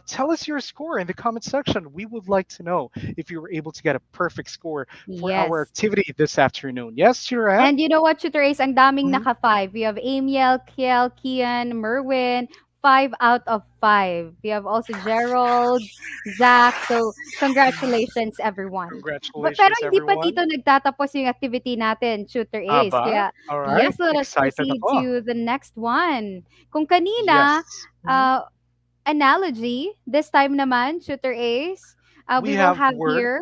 Tell us your score in the comment section. We would like to know if you were able to get a perfect score for our Yes. activity this afternoon. Yes, Tutor Ann? And you know what, Tutor Ace? Ang daming Mhm. naka-5. We have Amiel, Kiel, Kian, Merwin. 5 out of 5. We have also Gerald, Zach. So, congratulations, everyone. Pero Congratulations, hindi pa everyone. dito nagtatapos yung activity natin, Tutor Ace. Aba? Kaya, All right. yes, let us Excited proceed ako. to the next one. Kung kanina, Yes. Mhm. uh, analogy, this time naman, Tutor Ace, We we will have have here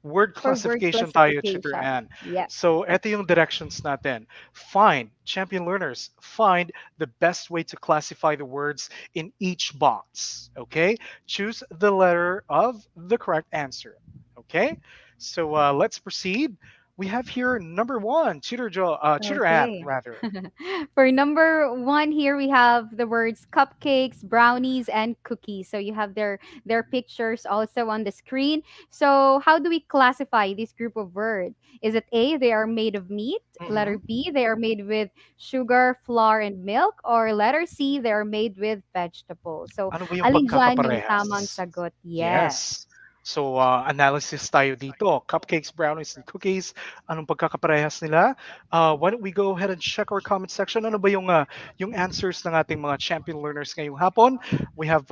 word for word classification tayo, Tutor classification. Ann. Yes. So, eto yung directions natin. Find, champion learners, find the best way to classify the words in each box. Okay? Choose the letter of the correct answer. Okay, so let's proceed. We have here number one, Tutor Ann, Okay. rather. For number one here, we have the words cupcakes, brownies, and cookies. So you have their pictures also on the screen. So how do we classify this group of words? Is it A, they are made of meat? Hmm. Letter B, they are made with sugar, flour, and milk? Or letter C, they are made with vegetables? So Ano ba yung alin dyan yung tamang pagkakaparehas? sagot? Yes. Yes. So, analysis tayo dito. Cupcakes, brownies, and cookies. Anong pagkakaparehas nila? Why don't we go ahead and check our comment section? Ano ba yung answers ng ating mga champion learners ngayong hapon? We have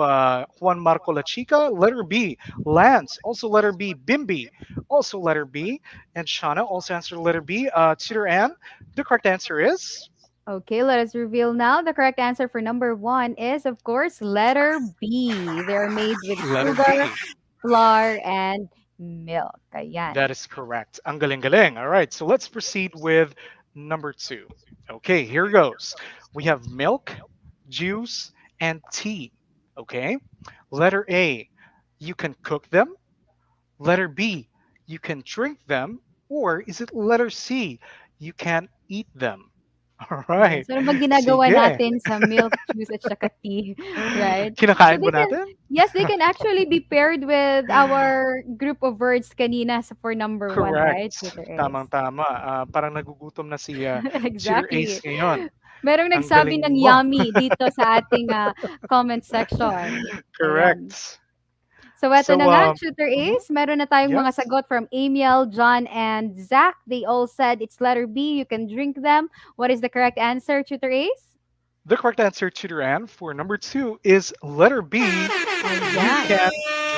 Juan Marco La Chica, letter B. Lance, also letter B. Bimby, also letter B. And Shauna also answered letter B. Tutor Ann, the correct answer is Okay, let us reveal now. The correct answer for number one is, of course, letter B. They're made with letter sugar, B. flour, and milk. That Ayan. is correct. Ang galing-galing. All right, so let's proceed with number two. Okay, here goes. We have milk, juice, and tea. Okay, letter A, you can cook them. Letter B, you can drink them. Or is it letter C, you can eat them? All right, Yes. Ano bang ginagawa sige. natin sa milk, juice, at saka tea, right? So Kinakain ba they can, natin? yes, they can actually be paired with our group of words kanina for number one, right? Correct. Tutor Ace. Tamang-tama. Parang nagugutom na si Tutor Ace Exactly. ngayon. Merong Ang nagsabi galing ng mo. yummy dito sa ating comment section. Ayan. Correct. So eto na So, nga, Tutor mhm, Ace, meron na tayong mga yes, sagot from Amiel, John, and Zach. They all said it's letter B. You can drink them. What is the correct answer, Tutor Ace? the correct answer, Tutor Ann, for number two is letter B. You Ayan. can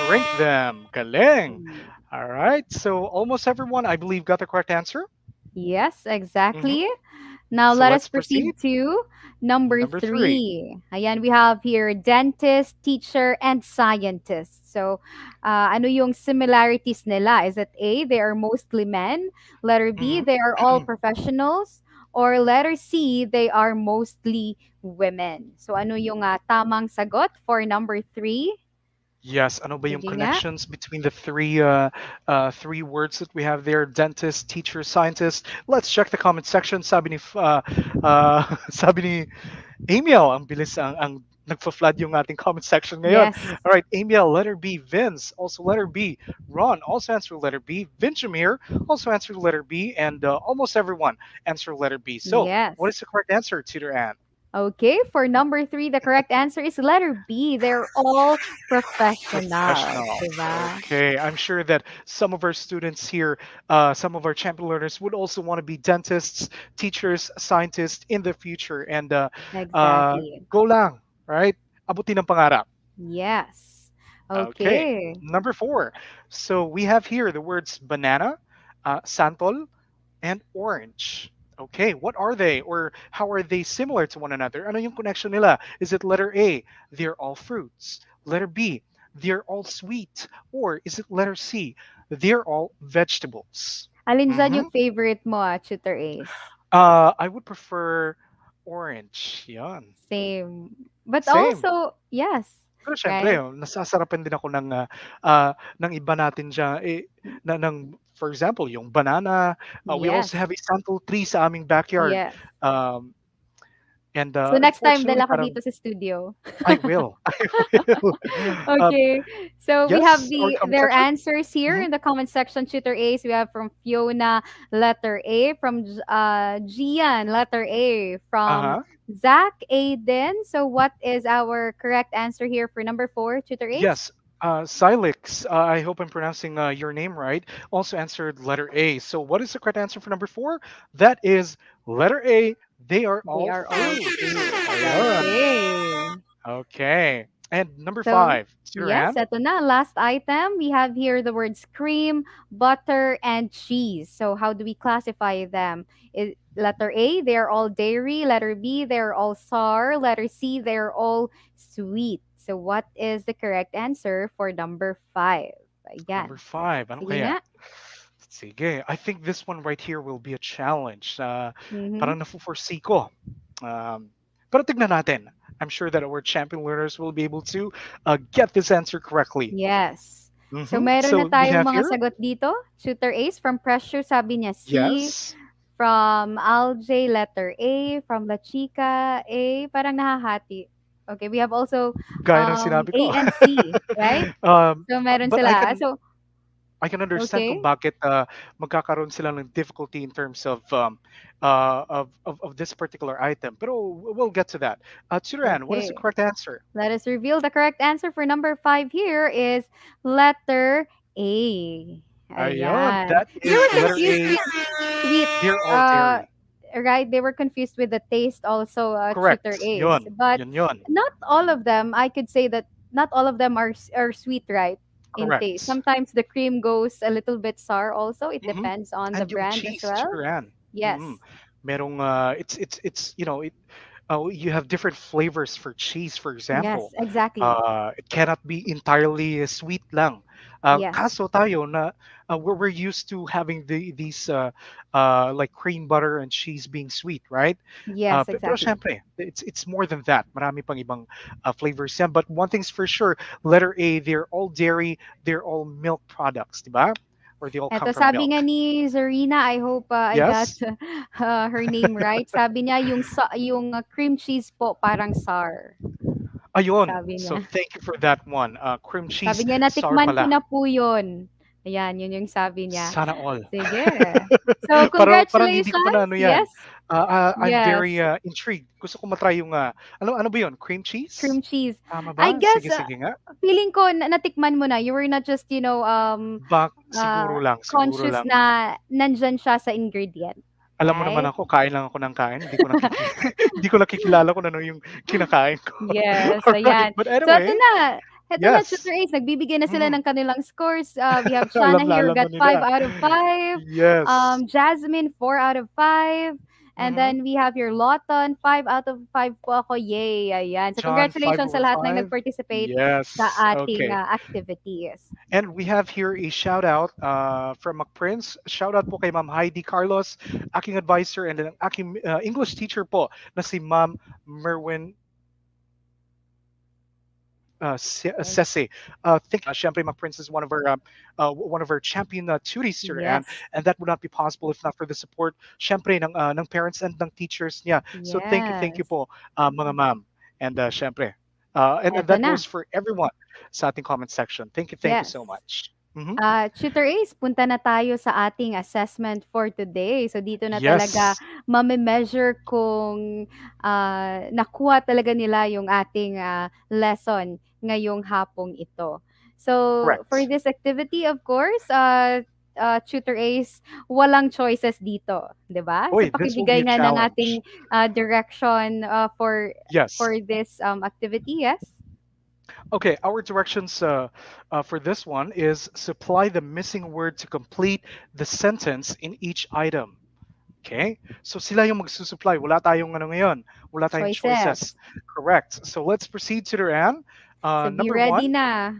drink them. Galing. Mm. All right. So, almost everyone, I believe, got the correct answer. Yes, Hmm. exactly. Now So, let us let's proceed. proceed to number Number three. three. Ayan, we have here dentist, teacher, and scientist. So, ano yung similarities nila? Is it A, they are mostly men? Letter B, Mhm. they are all professionals? Or letter C, they are mostly women? So, ano yung tamang sagot for number three? Yes, ano ba yung Sige nga. connections between the three words that we have there? Dentist, teacher, scientist. Let's check the comment section. Sabi ni sabi ni Amiel, ang bilis ang nagfa-flood yung ating comment section ngayon. Yes. All right, Amiel, letter B. Vince, also letter B. Ron, also answered letter B. Vinjamir, also answered letter B. And almost everyone answered letter B. So, what Yes. is the correct answer, Tutor Ann? Okay, for number three, the correct answer is letter B. They're all professionals, Professionals. diba? Okay, I'm sure that some of our students here, some of our champion learners would also want to be dentists, teachers, scientists in the future. And uh, Exactly. go lang, right? Abutin ang pangarap. Yes. Okay, Okay. number four. So we have here the words banana, santol, and orange. Okay, what are they or how are they similar to one another? Ano yung connection nila? Is it letter A, they're all fruits? Letter B, they're all sweet? Or is it letter C, they're all vegetables? Alin dyan Mm-hmm. yung favorite mo, Tutor Ace? I would prefer orange. Yan. Same. But Same. also, yes, Pero syempre, right? nasasarapan din ako ng iba natin diyan for example, yung banana, we also Yes. have a sample tree sa aming backyard. Yes. Um, and So next time, unfortunately, dala ko parang dito sa studio. I will. I will. Uh, Okay. So we have yes, or comment their section. answers here Mhm. in the comment section. Tutor Ace, we have from Fiona, letter A. From Gian, letter A. From Uh-huh. Zach, Aiden. So what is our correct answer here for number four, Tutor Ace? Yes. Silix, I hope I'm pronouncing your name right, also answered letter A. So, what is the correct answer for number four? That is letter A. They are They all are all fruits. fruits. Ayan. Okay. Okay. And number So, five, yes, Turan. eto na. Last item, we have here the words cream, butter, and cheese. So, how do we classify them? Letter A, they're all dairy. Letter B, they're all sour. Letter C, they're all sweet. So, what is the correct answer for number five? Number Ayan. five, ano Sige kaya? nga. Sige, I think this one right here will be a challenge. Mhm. Parang nafu-foresee ko. Um, pero tignan natin. I'm sure that our champion learners will be able to get this answer correctly. Yes. So meron na So we tayong have mga here, sagot dito. Shooter Ace from Pressure, sabi niya C. yes, From Alj, letter A. From La Chica, A. Parang nahahati. Okay, we have also gaya ng sinabi A ko. and C, right? So meron But I sila. can So, I can understand kung okay. bakit magkakaroon sila ng difficulty in terms of of this particular item. Pero we'll get to that. Turan, what is the Okay. correct answer? Let us reveal the correct answer for number 5 here is letter A. Ayun, Ayan. that They is were letter confused A. with sweet. They're all Uh, dairy. right? They were confused with the taste also, Tutor Correct. Ace. Yun. But Yun yun. not all of them. I could say that not all of them are sweet, right? In taste. Correct. Sometimes the cream goes a little bit sour also. It Mm-hmm. depends on the And yung brand as cheese, well. Turan. Mm-hmm. Yes. Merong it's you have different flavors for cheese, for Yes, example. exactly. It cannot be entirely sweet lang. Yes. Kaso tayo na we're used to having these like cream butter and cheese being sweet, right? Yes, Pero exactly. syempre, it's more than that. Marami pang ibang flavors yan. But one thing's for sure, letter A, they're all dairy, they're all milk products, diba? Or they all come Eto from sabi nga milk. ni Zarina, I hope, I got, Yes? her name right. Sabi niya yung, cream cheese po parang sour, Ayun. sabi So niya. thank you for that one. Cream Sabi cheese, niya, sour "Natikman ko pala. na po yun." Ayan, yun yung sabi niya. Sana all. Sige. So, Parang hindi ko pa na congratulations. ano yan. Yes, I'm very yes, intrigued. Gusto ko matry yung, ano ba yun? Cream cheese? cream cheese. Tama I ba? guess, Sige, sige nga. feeling ko na natikman mo na. You were not just, Bak, uh, siguro conscious lang. na nandyan siya sa ingredient, Alam mo naman right? ako, kain lang ako ng kain. Hindi ko hindi ko nakikilala kung ano yung kinakain ko. Yes, All right. ayan. But So anyway, eto na yes. Tutor Ace, nagbibigay na sila Mhm. ng kanilang scores. We have Chana Alam na here alam na got 5 nila. out of 5. Yes. Jasmine 4 out of 5. And Mhm. then we have your Lawton 5 out of 5 po ako. Yay, ayan. So John, 5 congratulations sa over lahat ng 5. nag-participate sa Yes. ating Okay. activities. And we have here a shout out from McPrince. Shout out po kay Ma'am Heidi Carlos, aking advisor and ang aking English teacher po na si Ma'am Merwin Right. Sese. Thank you. Siyempre, McPrince is one of our champion tuties here, Yes. and that would not be possible if not for the support, siyempre, ng parents and ng teachers niya. So thank you Yes. po, mga ma'am. And siyempre, and Eto that na. goes for everyone sa ating comment section. Thank you so Yes. much. Mhm. Tutor Ace, punta na tayo sa ating assessment for today. So dito na talaga Yes, mame-measure kung, nakuha talaga nila yung ating, lesson ngayong hapong ito. So for correct. this activity, of course, Tutor Ace, walang choices dito, 'di ba? Sa Boy, this will be pakibigay a nga ng ating, challenge. direction, for Yes. this, activity, yes? Okay, our directions for this one is supply the missing word to complete the sentence in each item. Okay? So sila yung magsusupply. Wala tayong ano ngayon. Wala tayong choices. Choices. Correct. So let's proceed to the end. So be Number one. ready na.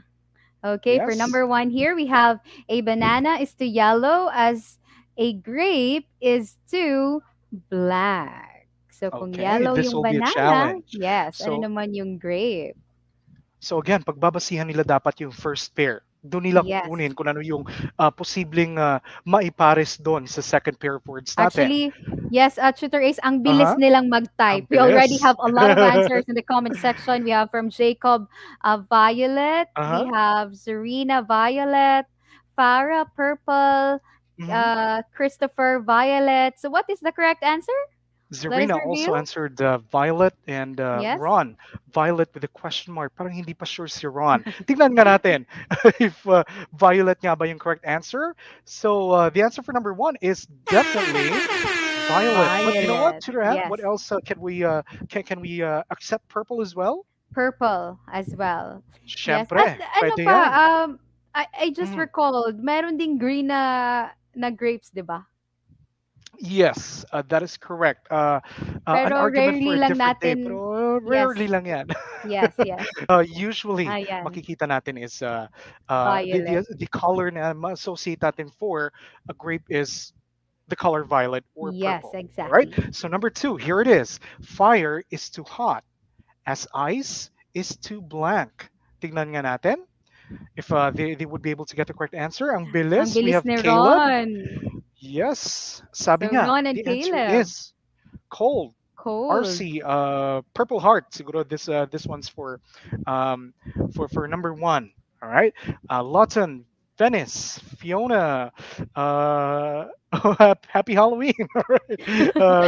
Okay, for Yes. number 1 here, we have a banana is to yellow as a grape is to black. So kung Okay, yellow this yung will be a banana, challenge. yes, ano So naman yung grape? So again, pagbabasihan nila dapat yung first pair. Doon nila Yes. kukunin kung ano yung posibleng maipares doon sa second pair of words natin. Actually, yes, Tutor Ace, ang bilis Aha, nilang ang mag-type. We already bilis. have a lot of answers in the comment section. We have from Jacob, Violet. We Aha. have Zarina, Violet. Farah, purple. Mhm. Christopher, violet. So what is the correct answer? Let us Zarina reveal. also answered Violet and Yes. Ron. Violet with a question mark. Parang hindi pa sure si Ron. Tingnan nga natin if Violet nga ba yung correct answer. So the answer for number one is definitely Violet. But you know what, Violet. Turan? What Yes. else can we accept purple as well? Purple as well. Yes. At Siyempre, ano pwede pa, yan. I just Mhm. recalled, meron ding green na grapes, 'di ba? Yes, that is correct. An Pero argument for rarely a lang different day, natin, pero yes. rarely lang yan. Yes, yes. Usually, Ayan. makikita natin is Violet. the color na ma-associate natin for a grape is the color violet or Yes, purple. All right. exactly. So number two, here it is. Fire is too hot, as ice is too blank. Tignan nga natin. if they would be able to get the correct answer. Ang Ang bilis, we bilis have ni Caleb. Ron. Yes, sabi So, niya, Ron and the answer Caleb. is cold. Cold. RC, Purple Heart. Siguro this one's um, for number one. All right. Lawton, Venice, Fiona. Happy Halloween. All right.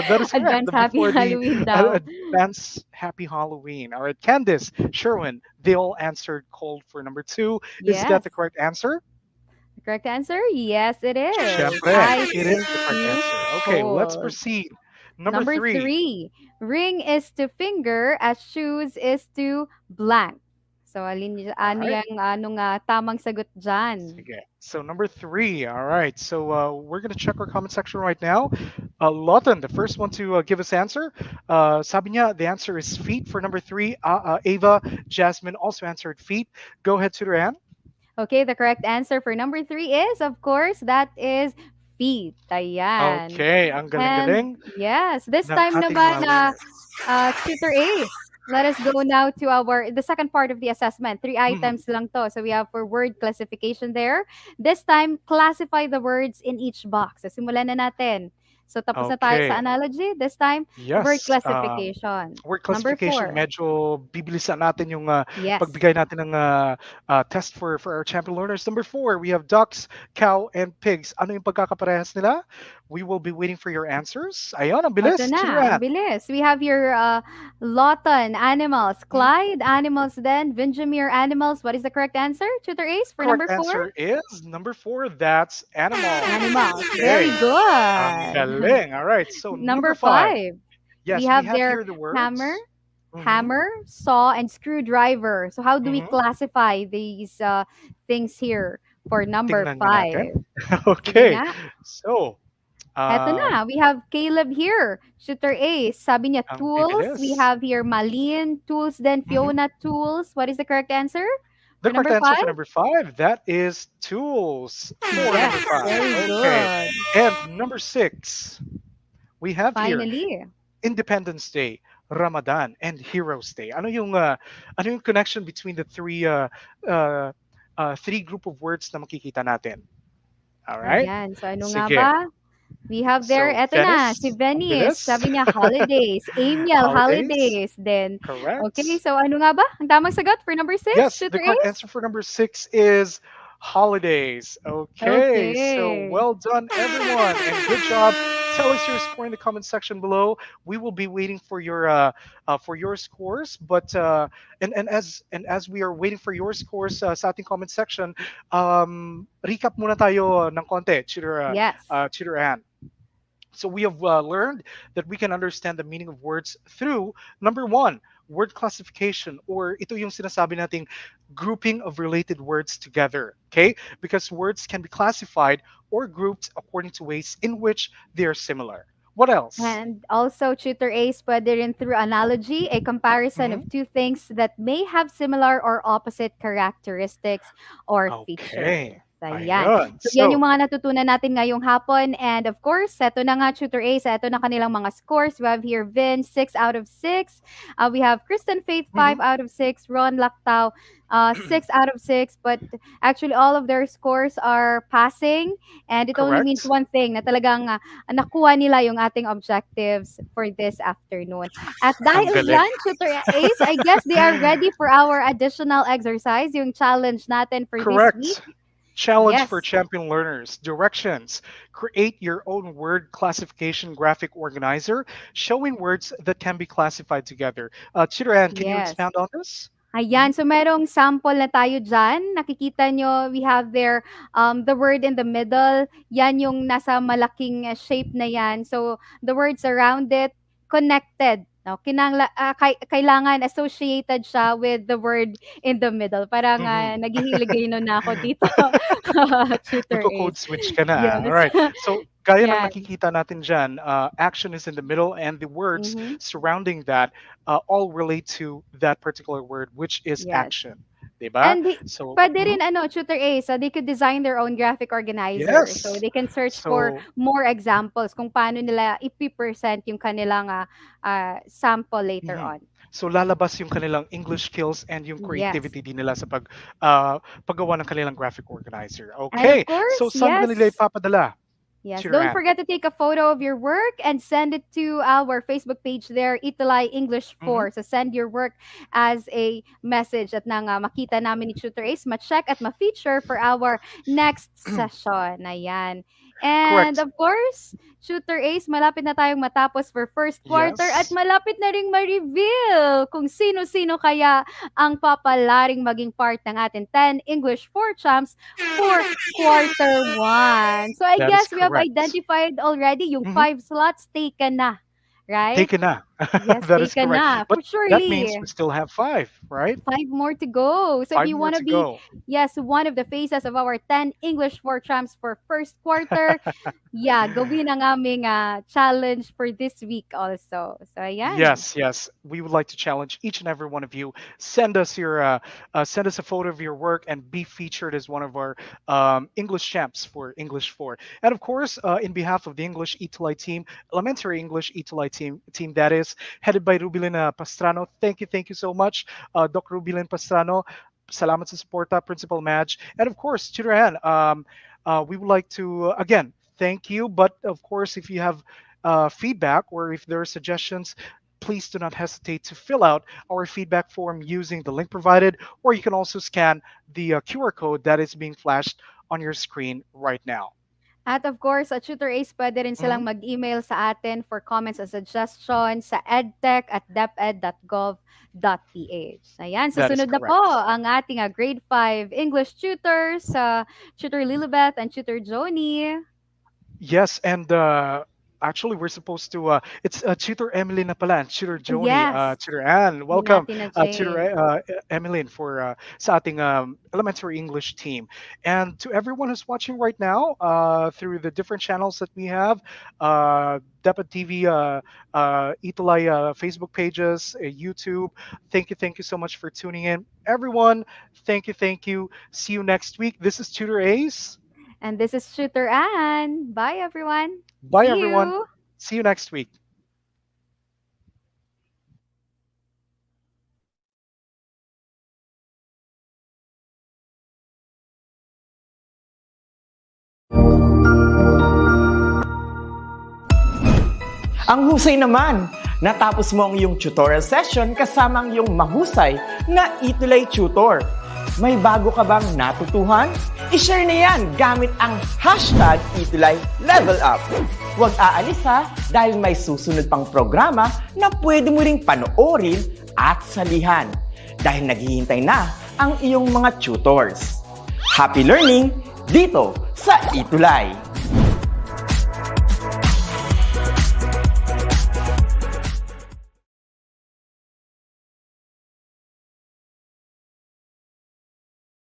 That is correct. Advance happy Before the Halloween daw. advance Happy Halloween. All right. Candice, Sherwin, they all answered cold for number two. Is that Yes. the correct answer? The correct answer? Yes, it is. Siyempre, Ice it is is the correct to answer. Okay, let's cold. proceed. Number Number three. three, ring is to finger as shoes is to blank. So, All ano right. yung anong tamang sagot dyan? Sige. So number three. All right. So we're gonna check our comment section right now. Lawton, the first one to give us answer. Sabi niya, the answer is feet for number three. Ava, Jasmine also answered feet. Go ahead, Sudaran. Okay, the correct answer for number three is, of course, that is feet. Ayan. Okay, ang And galing-galing yes, this ng time ating naman, mga learners. Tutor Ace, let us go now to the second part of the assessment. Three Mhm. items lang to. So we have for word classification there. This time, classify the words in each box. So simulan na natin. So tapos na tayo sa Okay. analogy. This time, word Yes. classification. Word Number classification, four. medyo bibilisan natin yung Yes. pagbigay natin ng test for our champion learners. Number four, we have ducks, cow, and pigs. Ano yung pagkakaparehas nila? We will be waiting for your answers. Ayun, ang Ito bilis. na, ang Turan. bilis. We have your Lawton, animals. Mhm. Clyde, animals then. Vinjamir, animals. What is the correct answer? Tutor Ace for Correct number four? answer is number four. That's animals. Animals. Very Okay. Ang good. galing. All right. So number Number five. five, we Yes, we have have their here the hammer, words. Mm-hmm. hammer, saw, and screwdriver. So how do we Mm-hmm. classify these things here for number Tingnan nga natin. five? Sige Okay. nga. So, Eto na, we have Caleb here. Shooter Ace. Sabi niya ang tools. We bibilis. have here Malin, tools, then Mhm. Fiona, tools. What is the correct answer The for correct number answer for five? number five, that is tools for Yes, number five. very Okay. good. And number six, we have here Finally. Independence Day, Ramadan, and Heroes Day. Ano yung connection between the uh, three group of words na makikita natin? All right? Ayan. So ano nga Sige. ba? We have there, So, eto na, si Venice, ang Venice. bilis. Sabi niya holidays. Amiel, Holidays, holidays. Then, okay, correct. so ano nga ba? Ang tamang sagot for number six, Yes, the Shooter correct Ace? answer for number six is holidays. Okay, so Okay. well done, everyone, and good job. Tell us your score in the comment section below. We will be waiting for your scores, but and as we are waiting for your scores sa ating comment section, recap muna tayo ng konti, Yes. Tutor Ann. So we have learned that we can understand the meaning of words through number one, word classification, or ito yung sinasabi nating grouping of related words together. Okay, because words can be classified or grouped according to ways in which they are similar. What else? And also, Tutor Ace, pwede rin through analogy, a comparison Mhm. of two things that may have similar or opposite characteristics or features. Okay, Ayan. ayun. So, yan yung So, mga natutunan natin ngayong hapon. And of course, eto na nga, Tutor Ace, eto na kanilang mga scores. We have here Vin, 6 out of 6. We have Kristen Faith, 5 mhm. out of 6. Ron Lactao, 6 out of 6. But actually, all of their scores are passing. And it only means Correct. one thing, na talagang nakuha nila yung ating objectives for this afternoon. At Ang dahil galing. dyan, Tutor Ace, I guess they are ready for our additional exercise, yung challenge natin for this week. Correct. Challenge for Yes. champion learners. Directions. Create your own word classification graphic organizer showing words that can be classified together. Chiran, can you Yes. expand on this? Ayan, so merong sample na tayo dyan. Nakikita nyo, we have there the word in the middle. Yan yung nasa malaking shape na yan. So, the words around it, connected. No? Kailangan associated siya with the word in the middle. Parang Mhm. naghihiligay na ako dito, Tutor Nagko-code Ace. switch ka na. All Yes. right. So, gaya ng Yan. nakikita natin dyan, action is in the middle and the words Mhm. surrounding that all relate to that particular word, which is Yes. action. Diba? And So, puwede mhm. rin ano, Tutor A, so they could design their own graphic organizer. So Yes. they can search for So, more examples kung paano nila ipi-present yung kanilang sample later mhm. on. So lalabas yung kanilang English skills and yung Yes. creativity din nila sa paggawa ng kanilang graphic organizer. And of Okay, so course, saan ba nila yes. ipapadala? Yes, Tutor don't Ann. forget to take a photo of your work and send it to our Facebook page there, ETUlay English Mhm. 4. So send your work as a message at nang makita namin ni Tutor Ace, ma-check at ma-feature for our next session. Ayan. And Correct. of course, Tutor Ace, malapit na tayong matapos for first quarter at Yes. malapit na ring ma-reveal kung sino-sino kaya ang papalaring maging part ng ating 10 English 4 champs for quarter one. So I That is guess we have correct. identified already yung Mhm. 5 slots taken na, right? Taken na. Yes, That is taken correct. na. But For that means surely. we still have five, right? 5 more to go. So if 5 you more want to to be, go. yes, one of the faces of our 10 English for champs for first quarter, yeah, gawin ang aming challenge for this week also. So ayan. Yes, yes. We would like to challenge each and every one of you. Send us a photo of your work and be featured as one of our English champs for English 4. And of course, in behalf of the English ETUlay team, elementary English ETUlay team that is headed by Rubilin Pastrano. Thank you so much, Doc Rubilin Pastrano. Salamat sa suporta, Principal Madge, and of course, Tutor Ann. We would like to again thank you. But of course, if you have feedback or if there are suggestions, please do not hesitate to fill out our feedback form using the link provided, or you can also scan the QR code that is being flashed on your screen right now. At of course, at Tutor Ace, pwede rin silang Mhm. mag-email sa atin for comments and suggestions sa edtech@deped.gov.ph. Ayan, That is susunod na po correct. ang ating grade 5 English tutors, Tutor Lilibeth and Tutor Joni. Yes, and actually, we're supposed to. It's Tutor Emily na pala, and Tutor Joni, Yes, Tutor Ann. Welcome, hinati na Tutor Jane. Emily, for sa ating elementary English team, and to everyone who's watching right now through the different channels that we have, DepEd TV, ETUlay Facebook pages, YouTube. Thank you so much for tuning in, everyone. Thank you. See you next week. This is Tutor Ace. And this is Tutor Ann. Bye, everyone. Bye, See everyone. you. See you next week. Ang husay naman! Natapos mo ang iyong tutorial session kasama ang iyong mahusay na ETUlay tutor. May bago ka bang natutuhan? I-share na yan gamit ang hashtag #ETUlayLevelUp. Huwag aalis ha dahil may susunod pang programa na pwede mo ring panoorin at salihan dahil naghihintay na ang iyong mga tutors. Happy learning dito sa ETUlay!